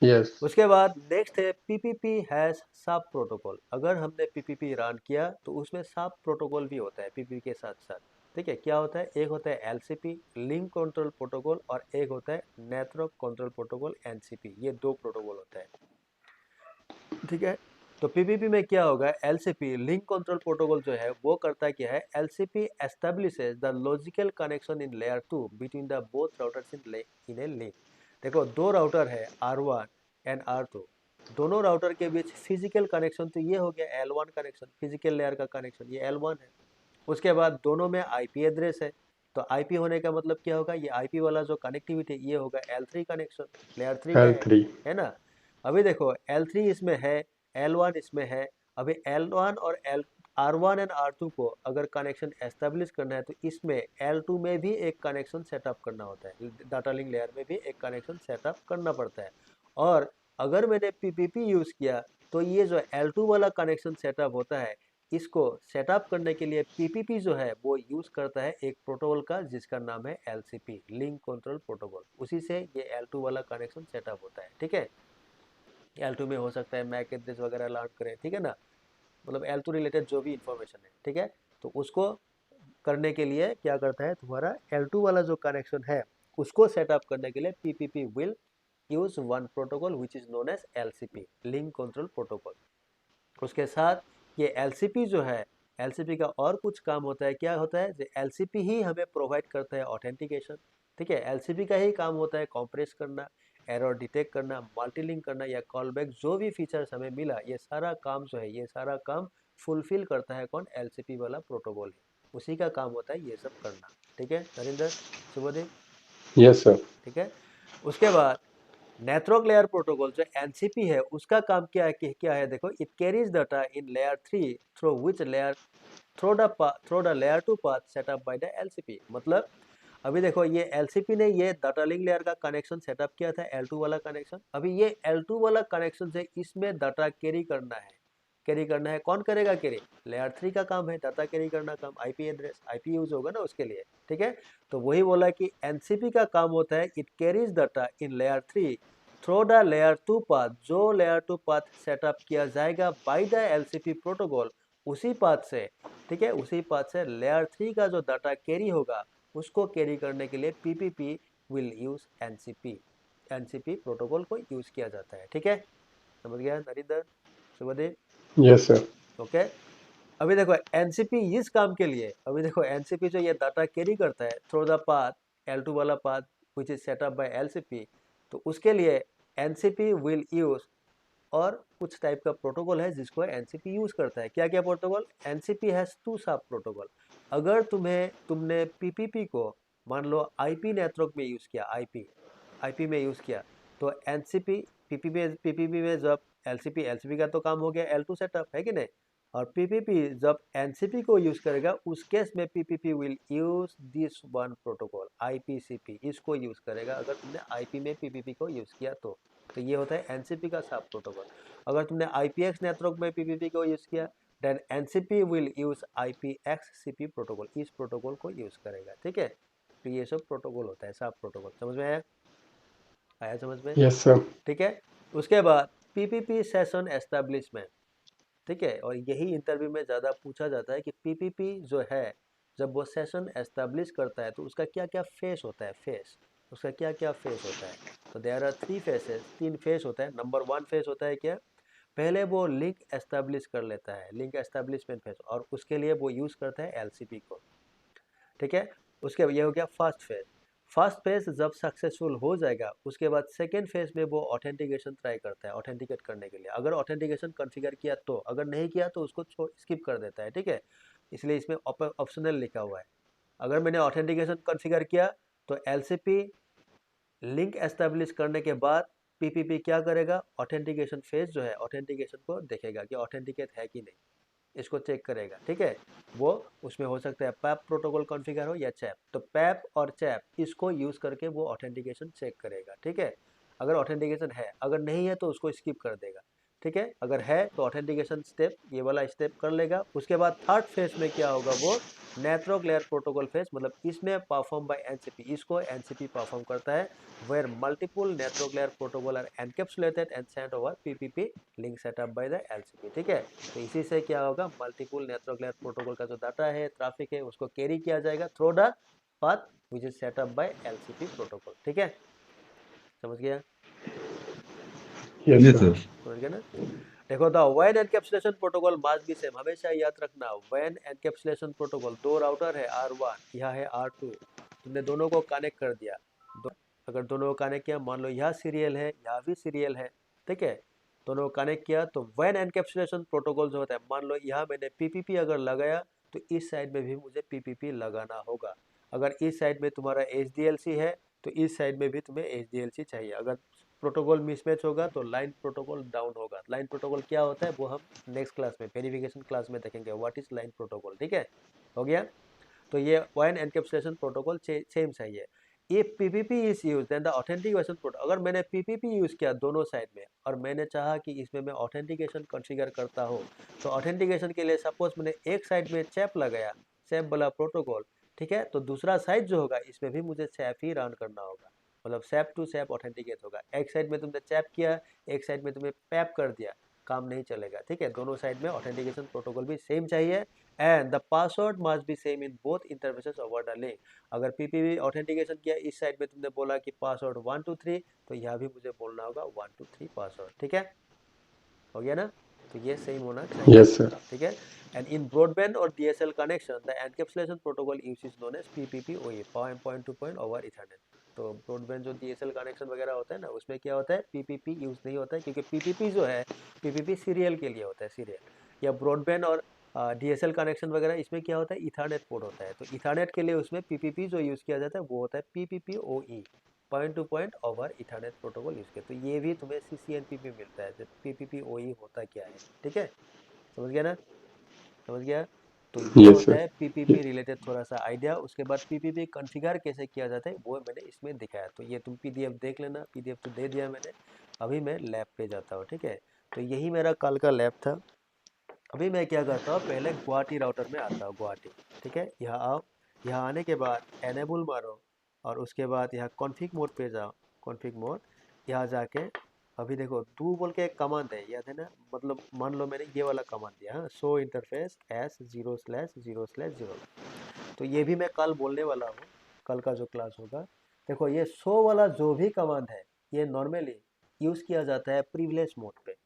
यस। उसके बाद नेक्स्ट है पीपीपी हैज सब प्रोटोकॉल। अगर हमने पीपीपी रन किया तो उसमें सब प्रोटोकॉल भी होता है पीपीपी के साथ साथ, ठीक है। क्या होता है, एक होता है एलसीपी लिंक कंट्रोल प्रोटोकॉल, और एक होता है नेटवर्क कंट्रोल प्रोटोकॉल एनसीपी, ये दो प्रोटोकॉल होता है, ठीक है। तो पीपीपी में क्या होगा, एलसीपी लिंक कंट्रोल प्रोटोकॉल जो है वो करता क्या है, LCP establishes the logical connection in layer 2 between the both routers in a link. देखो दो राउटर है R1 एंड R2, दोनों राउटर के बीच फिजिकल कनेक्शन तो ये हो गया L1 कनेक्शन, फिजिकल लेयर का कनेक्शन ये L1 है। उसके बाद दोनों में आईपी एड्रेस है, तो आईपी होने का मतलब क्या होगा, ये आईपी वाला जो कनेक्टिविटी ये होगा L3 कनेक्शन, लेयर 3 में L3। है ना। अभी देखो L3 इसमें है, L1 इसमें है, अभी L1 और R1 एंड R2 को अगर कनेक्शन एस्टेब्लिश करना है तो इसमें L2 में भी एक कनेक्शन सेटअप करना होता है, डाटा लिंक लेयर में भी एक कनेक्शन सेटअप करना पड़ता है। और अगर मैंने पीपीपी यूज किया तो ये जो L2 वाला कनेक्शन सेटअप होता है, इसको सेटअप करने के लिए पीपीपी जो है वो यूज करता है एक प्रोटोकॉल का जिसका नाम है एलसीपी लिंक कंट्रोल प्रोटोकॉल, उसी से ये L2 वाला कनेक्शन सेटअप होता है, ठीक है। L2 में हो सकता है मैक एड्रेस वगैरह लॉन्च करें, ठीक है ना, मतलब L2 रिलेटेड जो भी इंफॉर्मेशन है, ठीक है। तो उसको करने के लिए क्या करता है, तुम्हारा L2 वाला जो कनेक्शन है उसको सेटअप करने के लिए PPP will use one protocol which is known as LCP, link control protocol. उसके साथ ये LCP जो है, LCP का और कुछ काम होता है, क्या होता है, LCP ही हमें प्रोवाइड करता है ऑथेंटिकेशन। ठीक है, LCP का ही काम होता है कॉम्प्रेस करना, एरर डिटेक्ट करना, मल्टीलिंक करना या कॉलबैक, जो भी फीचर्स हमें मिला ये सारा काम जो है, ये सारा काम फुलफिल करता है कौन, LCP वाला प्रोटोकॉल है, उसी का काम होता है ये सब करना। ठीक है नरेंद्र, शुभदेव, यस सर। ठीक है। उसके बाद नेटवर्क लेयर प्रोटोकॉल जो एनसीपी है, उसका काम क्या है कि क्या है, देखो, it carries data in layer 3 through which layer through the layer 2 path setup by the LCP. मतलब अभी देखो, ये एलसीपी ने ये डाटा लिंक लेयर का कनेक्शन सेटअप किया था, L2 वाला कनेक्शन। अभी ये L2 वाला कनेक्शन से इसमें डाटा कैरी करना है, कैरी करना है, कौन करेगा कैरी, लेयर 3 का काम है डाटा कैरी करना काम, आईपी एड्रेस, आईपी यूज होगा ना उसके लिए। ठीक है, तो वही बोला कि एनसीपी का काम होता है it carries data in layer 3 through the layer 2 path, जो लेयर 2 पाथ सेटअप किया जाएगा बाय द एलसीपी प्रोटोकॉल, उसी पाथ से, ठीक है, उसी पाथ से लेयर 3 का जो डाटा कैरी होगा उसको कैरी करने के लिए PPP will use NCP, NCP protocol को यूज किया जाता है। ठीक है, समझ गया Narinder, Shubhdev, yes sir. Okay. अभी देखो एनसीपी इस काम के लिए, अभी देखो एनसीपी जो ये डाटा कैरी करता है थ्रू द पाथ, L2 वाला path which is setup by LCP, तो उसके लिए एनसीपी विल यूज और कुछ टाइप का प्रोटोकॉल है जिसको एनसीपी यूज करता है। क्या क्या प्रोटोकॉल, एनसीपी हैज टू सब प्रोटोकॉल। अगर तुमने पीपीपी को मान लो आईपी नेटवर्क में यूज किया, आईपी में यूज किया, तो एनसीपी पीपीपी में जब एलसीपी का तो काम हो गया L2 सेटअप, है कि नहीं, और पीपीपी जब एनसीपी को यूज करेगा उस केस में PPP will use this one protocol IPCP, इसको यूज करेगा अगर तुमने आईपी में पीपीपी को यूज किया तो ये होता है एनसीपी का सब प्रोटोकॉल। अगर तुमने आईपीएक्स नेटवर्क में पीपीपी को यूज किया then NCP will use IPXCP protocol, इस प्रोटोकॉल को यूज करेगा। ठीक है, तो ये सब प्रोटोकॉल होता है, सब प्रोटोकॉल समझ में आया, आया समझ में, यस सर। ठीक है। उसके बाद पीपीपी सेशन एस्टेब्लिशमेंट, ठीक है, और यही इंटरव्यू में ज़्यादा पूछा जाता है कि पीपीपी जो है जब वो सेशन एस्टेब्लिश करता है तो उसका क्या क्या फेस होता है, फेस, उसका क्या क्या फेस होता है। तो देयर आर 3 फेसेस, 3 फेस होता है। नंबर 1 फेस होता है क्या, पहले वो लिंक एस्टेब्लिश कर लेता है, लिंक एस्टेब्लिशमेंट फेस, और उसके लिए वो यूज़ करता है एलसीपी को। ठीक है, उसके ये हो गया फर्स्ट फेज। फर्स्ट फेज जब सक्सेसफुल हो जाएगा उसके बाद सेकेंड फेज में वो ऑथेंटिकेशन ट्राई करता है, ऑथेंटिकेट करने के लिए। अगर ऑथेंटिकेशन कॉन्फ़िगर किया तो, अगर नहीं किया तो उसको स्किप कर देता है। ठीक है, इसलिए इसमें ऑप्शनल लिखा हुआ है। अगर मैंने ऑथेंटिकेशन कॉन्फ़िगर किया तो एलसीपी लिंक एस्टेब्लिश करने के बाद पीपीपी क्या करेगा, ऑथेंटिकेशन फेज जो है ऑथेंटिकेशन को देखेगा कि ऑथेंटिकेट है कि नहीं, इसको चेक करेगा। ठीक है, वो उसमें हो सकता है पैप प्रोटोकॉल कॉन्फ़िगर हो या चैप, तो पैप और चैप इसको यूज करके वो ऑथेंटिकेशन चेक करेगा। ठीक है, अगर ऑथेंटिकेशन है, अगर नहीं है तो उसको स्किप कर देगा। ठीक है, अगर है तो ऑथेंटिकेशन स्टेप ये वाला स्टेप कर लेगा। उसके बाद थर्ड फेज में क्या होगा, वो नेटवर्क लेयर प्रोटोकॉल फेज, मतलब इसमें परफॉर्म बाय एनसीपी, इसको एनसीपी परफॉर्म करता है, where multiple network layer protocol are encapsulated and sent over PPP link setup by the LCP. ठीक है, तो इसी से क्या होगा, मल्टीपल नेटवर्क लेयर प्रोटोकॉल का जो डाटा है, ट्रैफिक है, उसको कैरी किया जाएगा through the path which is setup by LCP protocol. ठीक है, समझ गया, यस यस सर। सर। समझ गया ना। देखो द वैन encapsulation protocol must be same, हमेशा याद रखना, वैन एनकैप्सुलेशन प्रोटोकॉल, 2 राउटर है R1, यह है R2, तुमने दोनों को कनेक्ट कर दिया, अगर दोनों को कनेक्ट किया, मान लो यह सीरियल है, यह भी सीरियल है, ठीक है, दोनों को कनेक्ट किया, तो वैन एनकैप्सुलेशन प्रोटोकॉल जो होता है, मान लो यहाँ मैंने पीपीपी अगर लगाया तो इस साइड में भी मुझे पीपीपी लगाना होगा। अगर इस साइड में तुम्हारा HDLC है तो इस साइड में भी तुम्हें HDLC चाहिए। अगर प्रोटोकॉल मिसमैच होगा तो लाइन प्रोटोकॉल डाउन होगा। लाइन प्रोटोकॉल क्या होता है वो हम नेक्स्ट क्लास में, वेरिफिकेशन क्लास में देखेंगे, व्हाट इज लाइन प्रोटोकॉल। ठीक है, हो गया। तो ये वैन एनकैप्सुलेशन प्रोटोकॉल सेम चाहिए। If PPP is use then the authentication protocol, अगर मैंने पीपीपी यूज किया दोनों साइड में और मैंने चाहा कि इसमें मैं ऑथेंटिकेशन कॉन्फ़िगर करता हो, तो ऑथेंटिकेशन के लिए सपोज मैंने एक साइड में चैप लगाया, चैप वाला प्रोटोकॉल, ठीक है, तो दूसरा साइड जो होगा इसमें भी मुझे चैप ही रन करना होगा, मतलब सैप टू सैप ऑथेंटिकेट होगा। एक साइड में तुमने चैप किया, एक साइड में तुमने पैप कर दिया, काम नहीं चलेगा, ठीक है। दोनों साइड में ऑथेंटिकेशन प्रोटोकॉल भी सेम चाहिए and the password must be same in both interfaces over the link. अगर पीपीपी ऑथेंटिकेशन किया, इस साइड में तुमने बोला कि पासवर्ड 123, तो यहाँ भी मुझे बोलना होगा 123 पासवर्ड, ठीक है, हो गया ना। तो ये सेम होना चाहिए, यस सर। ठीक है। एंड इन ब्रॉडबैंड और DSL connection the encapsulation protocol use is known as PPP point to point over ethernet. तो ब्रॉडबैंड जो डीएसएल कनेक्शन वगैरह होता है ना, उसमें क्या होता है, पीपीपी यूज नहीं होता है, क्योंकि पीपीपी जो है, पीपीपी सीरियल के लिए होता है, सीरियल। या ब्रॉडबैंड और डीएसएल कनेक्शन वगैरह, इसमें क्या होता है, इथरनेट पोर्ट होता है। तो इथरनेट के लिए उसमें पीपीपी जो यूज किया जाता है वो होता है PPP point to point over Ethernet protocol use किया। तो ये भी तुम्हें सीसीएनपी में मिलता है, पीपीपी होता क्या है, ठीक है, समझ गया ना, समझ गया। तो ये यस होता सर। है पीपीपी रिलेटेड थोड़ा सा आइडिया। उसके बाद पीपीपी कॉन्फ़िगर कैसे किया जाता है वो मैंने इसमें दिखाया, तो ये तुम पीडीएफ देख लेना, पीडीएफ तो दे दिया मैंने। अभी मैं लैब पे जाता हूँ, ठीक है। तो यही मेरा कल का लैब था। अभी मैं क्या करता हूँ, पहले गुवाहाटी राउटर में आता हूँ, गुवाहाटी, ठीक है। यहाँ आओ, यहाँ आने के बाद एनेबल मारो और उसके बाद यहाँ कॉन्फ़िग मोड पे जाओ, कॉन्फ़िग मोड, यहाँ जाके अभी देखो डू बोल के एक कमांड है, याद है ना, मतलब मान लो मैंने ये वाला कमांड दिया, हाँ, शो इंटरफेस एस 0/0/0। तो ये भी मैं कल बोलने वाला हूँ, कल का जो क्लास होगा। देखो ये शो वाला जो भी कमांड है, ये नॉर्मली यूज़ किया जाता है प्रिविलेज मोड पे,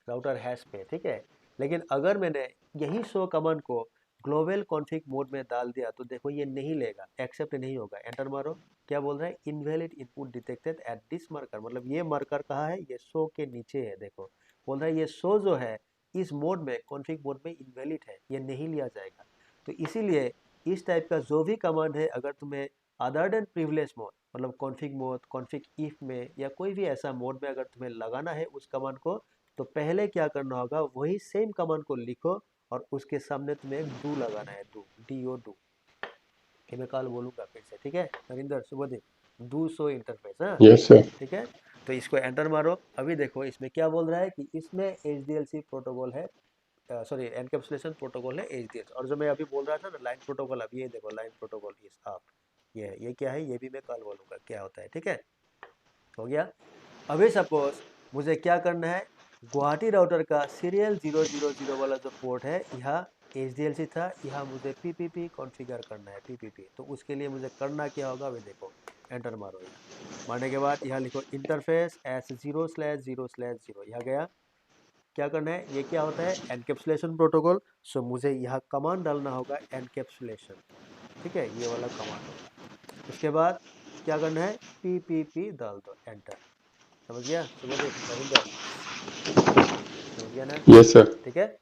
राउटर हैश पे, ठीक है। लेकिन अगर मैंने यही शो कमांड को ग्लोबल कॉन्फ़िग मोड में डाल दिया, तो देखो ये नहीं लेगा, एक्सेप्ट नहीं होगा। एंटर मारो, क्या बोल रहा है, invalid input detected at this marker, मतलब ये मार्कर कहाँ है, ये शो के नीचे है। देखो बोल रहा है ये शो जो है इस मोड में, कॉन्फ़िग मोड में इनवैलिड है, ये नहीं लिया जाएगा। तो इसीलिए इस टाइप का जो भी कमांड है, अगर तुम्हें अदर देन प्रिविलेज मोड, मतलब कॉन्फ़िग मोड, कॉन्फ़िग इफ में, या कोई भी ऐसा मोड में अगर तुम्हें लगाना है उस कमांड को, तो पहले क्या करना होगा, वही सेम कमांड को लिखो और उसके सामने तुम्हें एक डू लगाना है, डू। ये मैं कल बोलूंगा फिर से, ठीक है। Narinder Shubhdeep, do show interface, हाँ, यस सर। ठीक है। तो इसको एंटर मारो। अभी देखो इसमें क्या बोल रहा है कि इसमें एचडीएलसी प्रोटोकॉल है, सॉरी एनकैप्सुलेशन प्रोटोकॉल है एचडीएलसी। और जो मैं अभी बोल रहा था ना लाइन प्रोटोकॉल, अभी ये देखो लाइन प्रोटोकॉल इज अप, ये क्या है, ये भी मैं कल बोलूंगा क्या होता है, ठीक है, हो गया। अभी सपोज मुझे क्या करना है, गुवाहाटी राउटर का सीरियल 000 वाला जो पोर्ट है, यहाँ एचडीएलसी था, यहाँ मुझे पीपीपी कॉन्फ़िगर करना है, पीपीपी। तो उसके लिए मुझे करना क्या होगा, अभी देखो एंटर मारो, यहाँ मारने के बाद यहाँ लिखो इंटरफेस एस 0/0/0, यहाँ गया। क्या करना है, ये क्या होता है, एनकैप्सुलेशन प्रोटोकॉल। सो मुझे यहाँ कमांड डालना होगा एनकैप्सुलेशन, ठीक है, ये वाला कमांड होगा। उसके बाद क्या करना है, पीपीपी डाल दो, एंटर। समझ गया शुभदीप, नरिंदर, समझ गया ना, यस सर। ठीक है।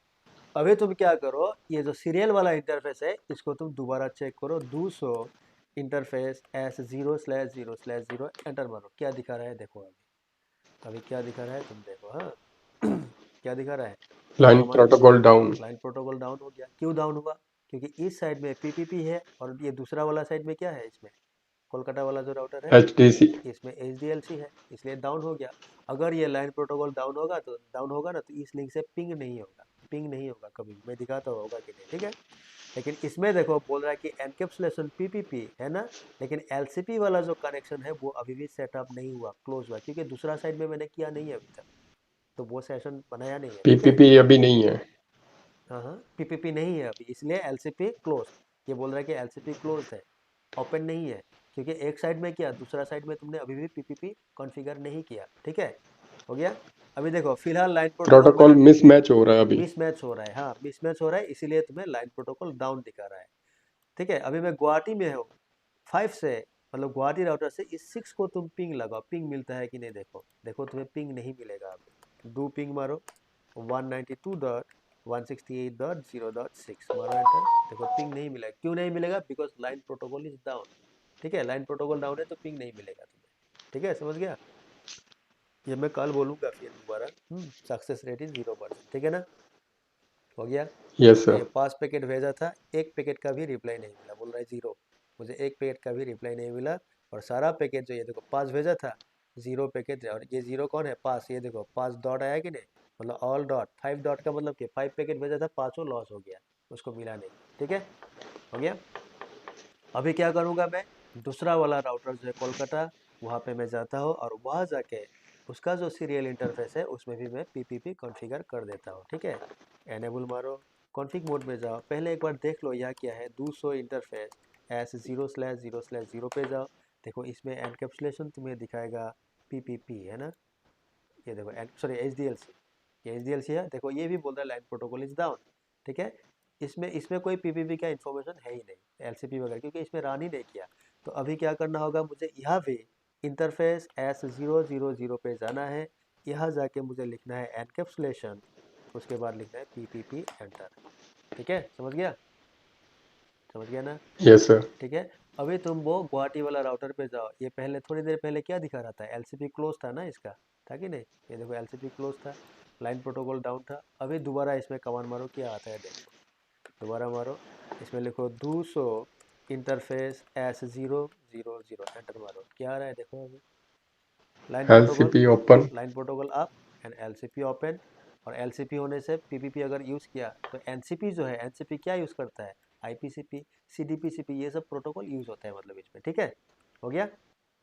अभी तुम क्या करो, ये जो सीरियल वाला इंटरफेस है इसको तुम दोबारा चेक करो, 200 इंटरफेस एस 0/0/0, एंटर मारो। क्या दिखा रहा है देखो, अभी क्या दिखा रहा है तुम देखो, हाँ क्या दिखा रहा है, ये line command, protocol down. Line protocol down हो गया। क्यों डाउन हुआ, क्योंकि इस साइड में पीपीपी है और ये दूसरा वाला साइड में क्या है, इसमें कोलकाता वाला जो राउटर है HDC। इसमें एचडीएलसी है, इसलिए डाउन हो गया। अगर ये लाइन प्रोटोकॉल डाउन होगा तो डाउन होगा ना, तो इस लिंक से पिंग नहीं होगा, पिंग नहीं होगा कभी भी। मैं दिखाता होगा कि नहीं, ठीक है। लेकिन इसमें देखो बोल रहा है कि एनकैप्सुलेशन पीपीपी है ना, लेकिन एलसीपी वाला जो कनेक्शन है वो अभी भी सेटअप नहीं हुआ, क्लोज हुआ, क्योंकि दूसरा साइड में मैंने किया नहीं है अभी तक, तो वो सेशन बनाया नहीं है, ठीक है। PPP अभी नहीं है। हाँ हाँ, पीपीपी नहीं है अभी, इसलिए एलसीपी क्लोज। ये बोल रहा है कि एलसीपी क्लोज है, ओपन नहीं है, क्योंकि एक साइड में किया, दूसरा साइड में तुमने अभी भी पीपीपी कॉन्फ़िगर नहीं किया, ठीक है, हो गया। अभी देखो फिलहाल लाइन प्रोटोकॉल प्रोटोकॉल मेरा मिसमैच हो रहा है अभी। मिसमैच हो रहा है, हाँ मिसमैच हो रहा है, इसीलिए तुम्हें लाइन प्रोटोकॉल डाउन दिखा रहा है, ठीक है। अभी मैं गुवाहाटी में हूँ, 5 से, मतलब गुवाहाटी राउटर से इस 6 को तुम पिंग लगाओ, पिंग मिलता है कि नहीं देखो, देखो तुम्हें पिंग नहीं मिलेगा। अभी डू पिंग मारो, 192.168.0.6 मारो, एंटर। देखो पिंग नहीं मिलेगा, क्यों नहीं मिलेगा, because line protocol is down, ठीक है। लाइन प्रोटोकॉल डाउन है तो पिंग नहीं मिलेगा तुम्हें, ठीक है, समझ गया। ये मैं कल बोलूंगा फिर दोबारा, सक्सेस रेट इज 0%, ठीक है ना, हो गया। यस तो ये सर। 5 पैकेट भेजा था, एक पैकेट का भी रिप्लाई नहीं मिला, बोल रहा है 0, मुझे एक पैकेट का भी रिप्लाई नहीं मिला। और सारा पैकेट जो ये देखो 5 भेजा था, 0 पैकेट है। और ये 0 कौन है, पास, ये देखो 5 डॉट आया कि नहीं, मतलब ऑल डॉट, 5 डॉट का मतलब कि 5 पैकेट भेजा था, 5 लॉस हो गया, उसको मिला नहीं, ठीक है, हो गया। अभी क्या करूँगा मैं, दूसरा वाला राउटर जो है कोलकाता, वहाँ पे मैं जाता हूँ और वहाँ जाके उसका जो सीरियल इंटरफेस है उसमें भी मैं पीपीपी कॉन्फ़िगर कर देता हूँ। ठीक है, एनेबल मारो, कॉन्फ़िग मोड में जाओ, पहले एक बार देख लो यहाँ क्या है, 200 इंटरफेस S0/0/0 पे जाओ। देखो इसमें एनकैप्सुलेशन तुम्हें दिखाएगा पीपीपी, है ना, ये देखो सॉरी एचडीएलसी, ये एचडीएलसी है। देखो ये भी बोल रहा है लाइन प्रोटोकॉल इज डाउन। ठीक है, इसमें कोई पीपीपी का इन्फॉर्मेशन है ही नहीं, एलसीपी वगैरह, क्योंकि इसमें रन ही नहीं किया। तो अभी क्या करना होगा, मुझे यहाँ पे इंटरफेस S0/0/0 पे जाना है, यहाँ जाके मुझे लिखना है एनकैप्सुलेशन, उसके बाद लिखना है पीपीपी एंटर। ठीक है, समझ गया, समझ गया ना। Yes sir. ठीक है, अभी तुम वो गुवाहाटी वाला राउटर पे जाओ, ये पहले थोड़ी देर पहले क्या दिखा रहा था, एलसीपी क्लोज था ना इसका, था कि नहीं, ये देखो एलसीपी क्लोज था, लाइन प्रोटोकॉल डाउन था। अभी दोबारा इसमें कमांड मारो, क्या आता है देखो, दोबारा मारो, इसमें लिखो 200 इंटरफेस S0/0/0 एंटर मारो, क्या आ रहा है देखो अभी, LCP open. Line protocol up and LCP open. और एलसीपी होने से पीपीपी अगर यूज़ किया तो एनसीपी जो है, एनसीपी क्या यूज़ करता है, आईपीसीपी, सीडीपीसीपी, ये सब प्रोटोकॉल यूज़ होता है मतलब इसमें। ठीक है, हो गया।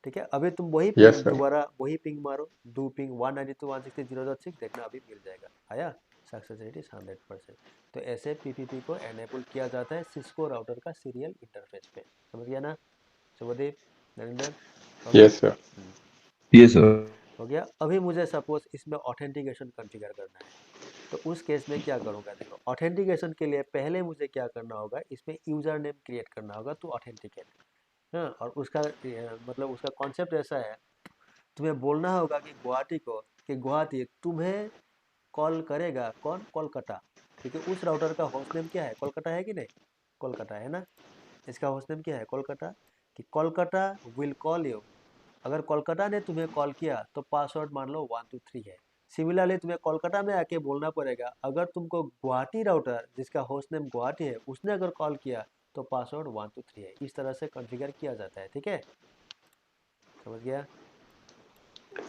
ठीक है, अभी तुम वही यस पिंग, सर। दोबारा वही पिंग मारो, दो पिंग 192.168.0.6, देखना अभी मिल जाएगा, आया, सक्सेस रेट इज 100%। तो ऐसे पीपीपी को एनेबल किया जाता है सिस्को राउटर का सीरियल इंटरफेस पे, समझ गया ना शुभदीप, नरेंद्र, हो गया। Yes sir. ये सर। हो गया। अभी मुझे सपोज इसमें ऑथेंटिकेशन कॉन्फ़िगर करना है, तो उस केस में क्या करूँगा, देखो ऑथेंटिकेशन के लिए पहले मुझे क्या करना होगा, इसमें यूज़र नेम क्रिएट करना होगा टू ऑथेंटिकेट। हाँ, और उसका मतलब उसका कॉन्सेप्ट ऐसा है, तुम्हें बोलना होगा कि गुवाहाटी को, कि गुवाहाटी तुम्हें कॉल करेगा कौन, कोलकाता, क्योंकि उस राउटर का होस्ट नेम क्या है, कोलकाता है कि नहीं, कोलकाता है ना, इसका होस्ट नेम क्या है, कोलकाता, कि कोलकाता विल कॉल यू। अगर कोलकाता ने तुम्हें कॉल किया तो पासवर्ड मान लो 123 है। सिमिलरली तुम्हें कोलकाता में आके बोलना पड़ेगा, अगर तुमको गुवाहाटी राउटर जिसका होस्ट नेम गुवाहाटी है उसने अगर कॉल किया तो पासवर्ड 123 है। इस तरह से कॉन्फ़िगर किया जाता है। ठीक है, समझ गया,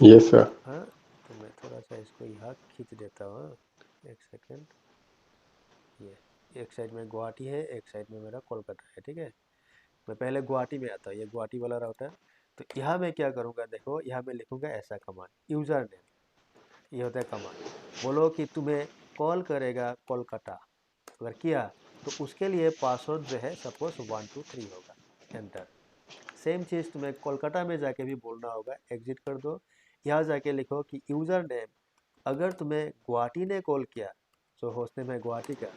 यस सर। हाँ। तो मैं थोड़ा सा इसको यहाँ खींच देता हूँ, हाँ? एक सेकेंड, ये एक साइड में गुवाहाटी है, एक साइड में मेरा कोलकाता है। ठीक है, मैं पहले गुवाहाटी में आता हूँ, ये गुवाहाटी वाला राउटर। तो यहाँ मैं क्या करूँगा, देखो यहाँ मैं लिखूँगा ऐसा कमांड, यूज़र नेम, ये होता है कमांड, बोलो कि तुम्हें कॉल करेगा कोलकाता, अगर किया तो उसके लिए पासवर्ड जो है सपोज 123 होगा, एंटर। सेम चीज़ तुम्हें कोलकाता में जाके भी बोलना होगा, एग्जिट कर दो, यहाँ जाके लिखो कि यूज़र नेम, अगर तुम्हें गुवाहाटी ने कॉल किया, जो होस्ट नेम है गुवाहाटी का,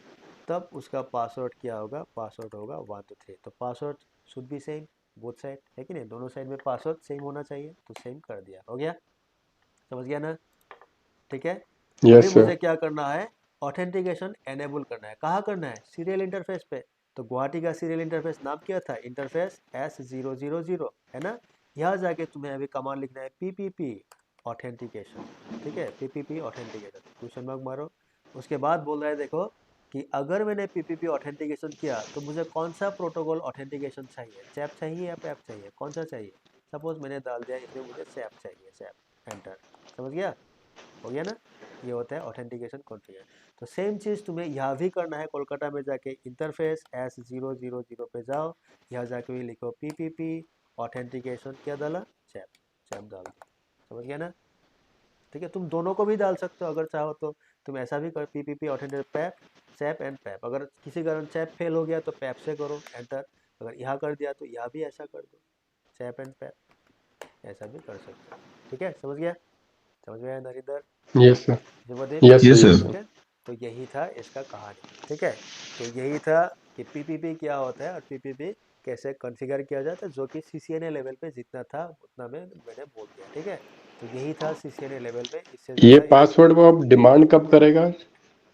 तब उसका पासवर्ड क्या होगा, पासवर्ड होगा 123। तो password should be same both side, है कि नहीं, दोनों साइड में पासवर्ड सेम होना चाहिए, तो सेम कर दिया, हो गया, समझ गया ना। ठीक है, अभी यस मुझे सर। क्या करना है, ऑथेंटिकेशन एनेबल करना है, कहाँ करना है, सीरियल इंटरफेस पे। तो गुवाहाटी का सीरियल इंटरफेस नाम क्या था, इंटरफेस S0/0/0, है ना। यहाँ जाके तुम्हें अभी कमांड लिखना है पीपीपी ऑथेंटिकेशन। ठीक है, पीपीपी ऑथेंटिकेशन, क्वेश्चन मार्क मारो। उसके बाद बोल रहा है देखो कि अगर मैंने पीपीपी ऑथेंटिकेशन किया तो मुझे कौन सा प्रोटोकॉल ऑथेंटिकेशन चाहिए, चैप चाहिए या पैप चाहिए, कौन सा चाहिए। सपोज मैंने डाल दिया इसमें मुझे चैप चाहिए, चैप, एंटर, समझ गया, हो गया ना। ये होता है ऑथेंटिकेशन कॉन्फ़िगर। तो सेम चीज़ तुम्हें यहाँ भी करना है, कोलकाता में जाके इंटरफेस S0/0/0 पे जाओ, यहाँ जाके भी लिखो पीपीपी ऑथेंटिकेशन, क्या डाला, चैप, चैप डाल दिया, समझ गया ना। ठीक है, तुम दोनों को भी डाल सकते हो अगर चाहो तो, तुम ऐसा भी कर PPP authenticate PAP, CHAP and PAP, अगर किसी कारण चैप फेल हो गया तो पैप से करो, एंटर। अगर यहाँ कर दिया तो यहाँ भी ऐसा कर दो, चैप एंड पैप, ऐसा भी कर सकते हो। ठीक है, समझ गया, समझ में आया Narinder, yes sir. Shubhdeep. Yes ये सर। Yes sir. ठीक है, तो यही था इसका कहानी। ठीक है, तो यही था कि पीपीपी क्या होता है और पीपीपी कैसे कॉन्फ़िगर किया जाता है, जो कि सीसीएनए लेवल पे जितना था उतना मैंने बोल दिया। ठीक है, तो यही था सीसीएनए लेवल पे, इससे ये ज़्यादा इसमें पासवर्ड वो आप डिमांड कब करेगा?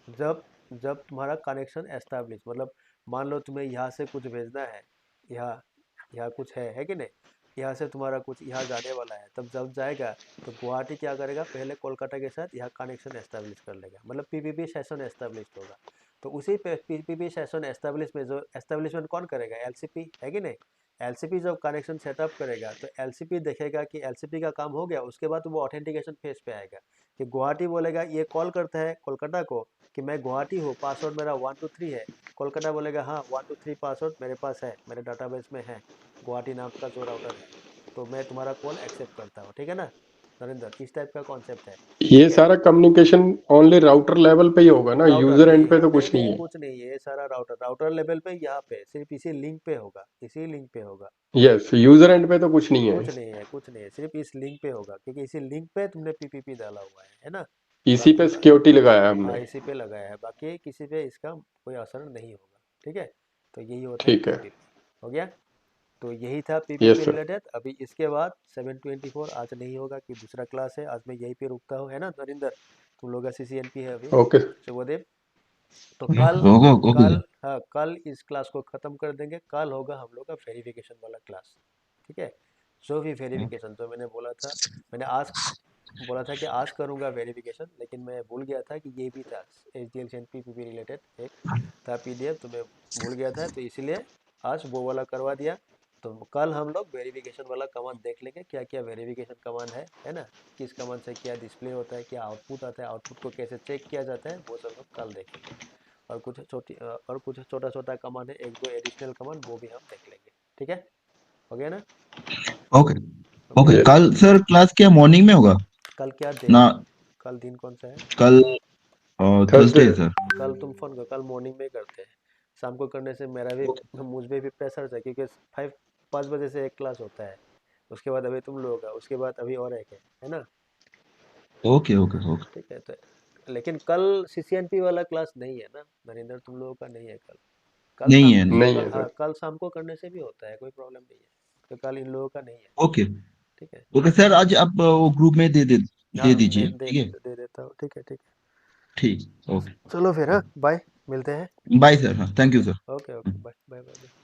जब जब तुम्हारा कनेक्शन एस्टैब्लिश, मतलब मान लो तुम्हें यहाँ से कुछ भेजना है, यहाँ यहाँ कुछ है कि नहीं, यहाँ से तुम्हारा कुछ यहाँ जाने वाला है, तब जब जाएगा तो गुवाहाटी क्या करेगा, पहले कोलकाता के साथ यहाँ कनेक्शन एस्टैब्लिश कर लेगा, मतलब पीपीपी सेशन एस्टैब्लिश होगा। तो उसी पे पीपीपी सेशन एस्टैब्लिश में जो एस्टैब्लिशमेंट कौन करेगा, एलसीपी, है कि नहीं। एलसीपी जब कनेक्शन सेटअप करेगा तो एलसीपी देखेगा कि एलसीपी का काम हो गया, उसके बाद वो ऑथेंटिकेशन फेज पे आएगा, कि गुवाहाटी बोलेगा, ये कॉल करता है कोलकाता को कि मैं गुवाहाटी हूँ, पासवर्ड मेरा 123 है। कोलकाता बोलेगा हाँ 123 पासवर्ड मेरे पास है, मेरे डाटाबेस में है, गुवाहाटी नाम का जो राउटर है, तो मैं तुम्हारा कॉल एक्सेप्ट करता हूँ। ठीक है ना, नरेंद्र, इस टाइप का कॉन्सेप्ट है। ये सारा कम्युनिकेशन ओनली राउटर लेवल पे ही होगा ना, राउटर यूजर नहीं, एंड पे तो नहीं कुछ नहीं नहीं, है। कुछ नहीं, ये सारा राउटर लेवल पे, यहाँ पे सिर्फ इसी लिंक पे होगा, इसी लिंक पे होगा। यस, यूजर एंड पे तो कुछ नहीं है। कुछ नहीं है, कुछ नहीं है, सिर्फ इस लिंक पे होगा, क्योंकि इसी लिंक पे तुमने पीपीपी डाला हुआ है ना। इसी बाकी पे सिक्योरिटी लगाया है हाँ, हमने। इसी पे लगाया है, बाकी किसी पे इसका कोई असर नहीं होगा। ठीक है, तो यही होता है ठीक है। पीपीपी। हो गया, तो यही था यस पीपीपी सर। रिलेटेड। अभी इसके बाद 724 आज नहीं होगा, कि दूसरा क्लास है, आज मैं यहीं पे रुकता हूँ, है ना नरेंद्र? तुम लोग का सीसीएनपी है अभी, ओके। शुभदेव। तो ओके कल ओके कल सर। हाँ, कल इस क्लास को ख़त्म कर देंगे, कल होगा हम लोग का वेरिफिकेशन वाला क्लास। ठीक है, जो भी वेरिफिकेशन, जो मैंने बोला था, मैंने आज बोला था कि आज करूँगा वेरिफिकेशन, लेकिन मैं भूल गया था कि ये भी था H D L C N P P related एक था पीडीएफ, तो मैं भूल गया था, तो इसलिए आज वो वाला करवा दिया। तो कल हम लोग वेरिफिकेशन वाला कमांड देख लेंगे, क्या क्या वेरिफिकेशन कमांड है ना, किस कमांड से क्या डिस्प्ले होता है, क्या आउटपुट आता है, आउटपुट को कैसे चेक किया जाता है, वो सब हम कल देखेंगे। और कुछ छोटा छोटा कमांड है, एक दो एडिशनल कमांड, वो भी हम देख लेंगे। ठीक है, हो गया ना? ओके हो गया। Okay, yes. कल सर क्लास क्या मॉर्निंग में होगा? कल क्या दिन ना, है? कल दिन कौन सा है? कल थर्सडे। थर्सडे है सर। कल तुम फोन करो, कल मॉर्निंग में करते हैं। शाम को करने से मेरा भी, मुझ पे भी प्रेशर है, क्योंकि 5 बजे से एक क्लास होता है, उसके बाद अभी तुम लोगों का, उसके बाद अभी और एक है ना? Okay okay okay. ठीक है, तो लेकिन कल सीसीएनपी वाला क्लास नहीं है ना नरेंद्र, तुम लोगों का नहीं है कल। कल नहीं शाम है नहीं। नहीं कल है हाँ, सर। कल शाम को करने से भी होता है, कोई प्रॉब्लम नहीं है, तो कल इन लोगों का नहीं है। ओके ठीक है, ओके सर, आज आप वो ग्रुप में दे हाँ दीजिए, ठीक है। दे देता हूँ, ठीक है, ठीक ठीक, है, ओके। चलो फिर, हाँ बाय, मिलते हैं। बाय सर, हाँ thank you okay sir. Okay okay, bye bye bye.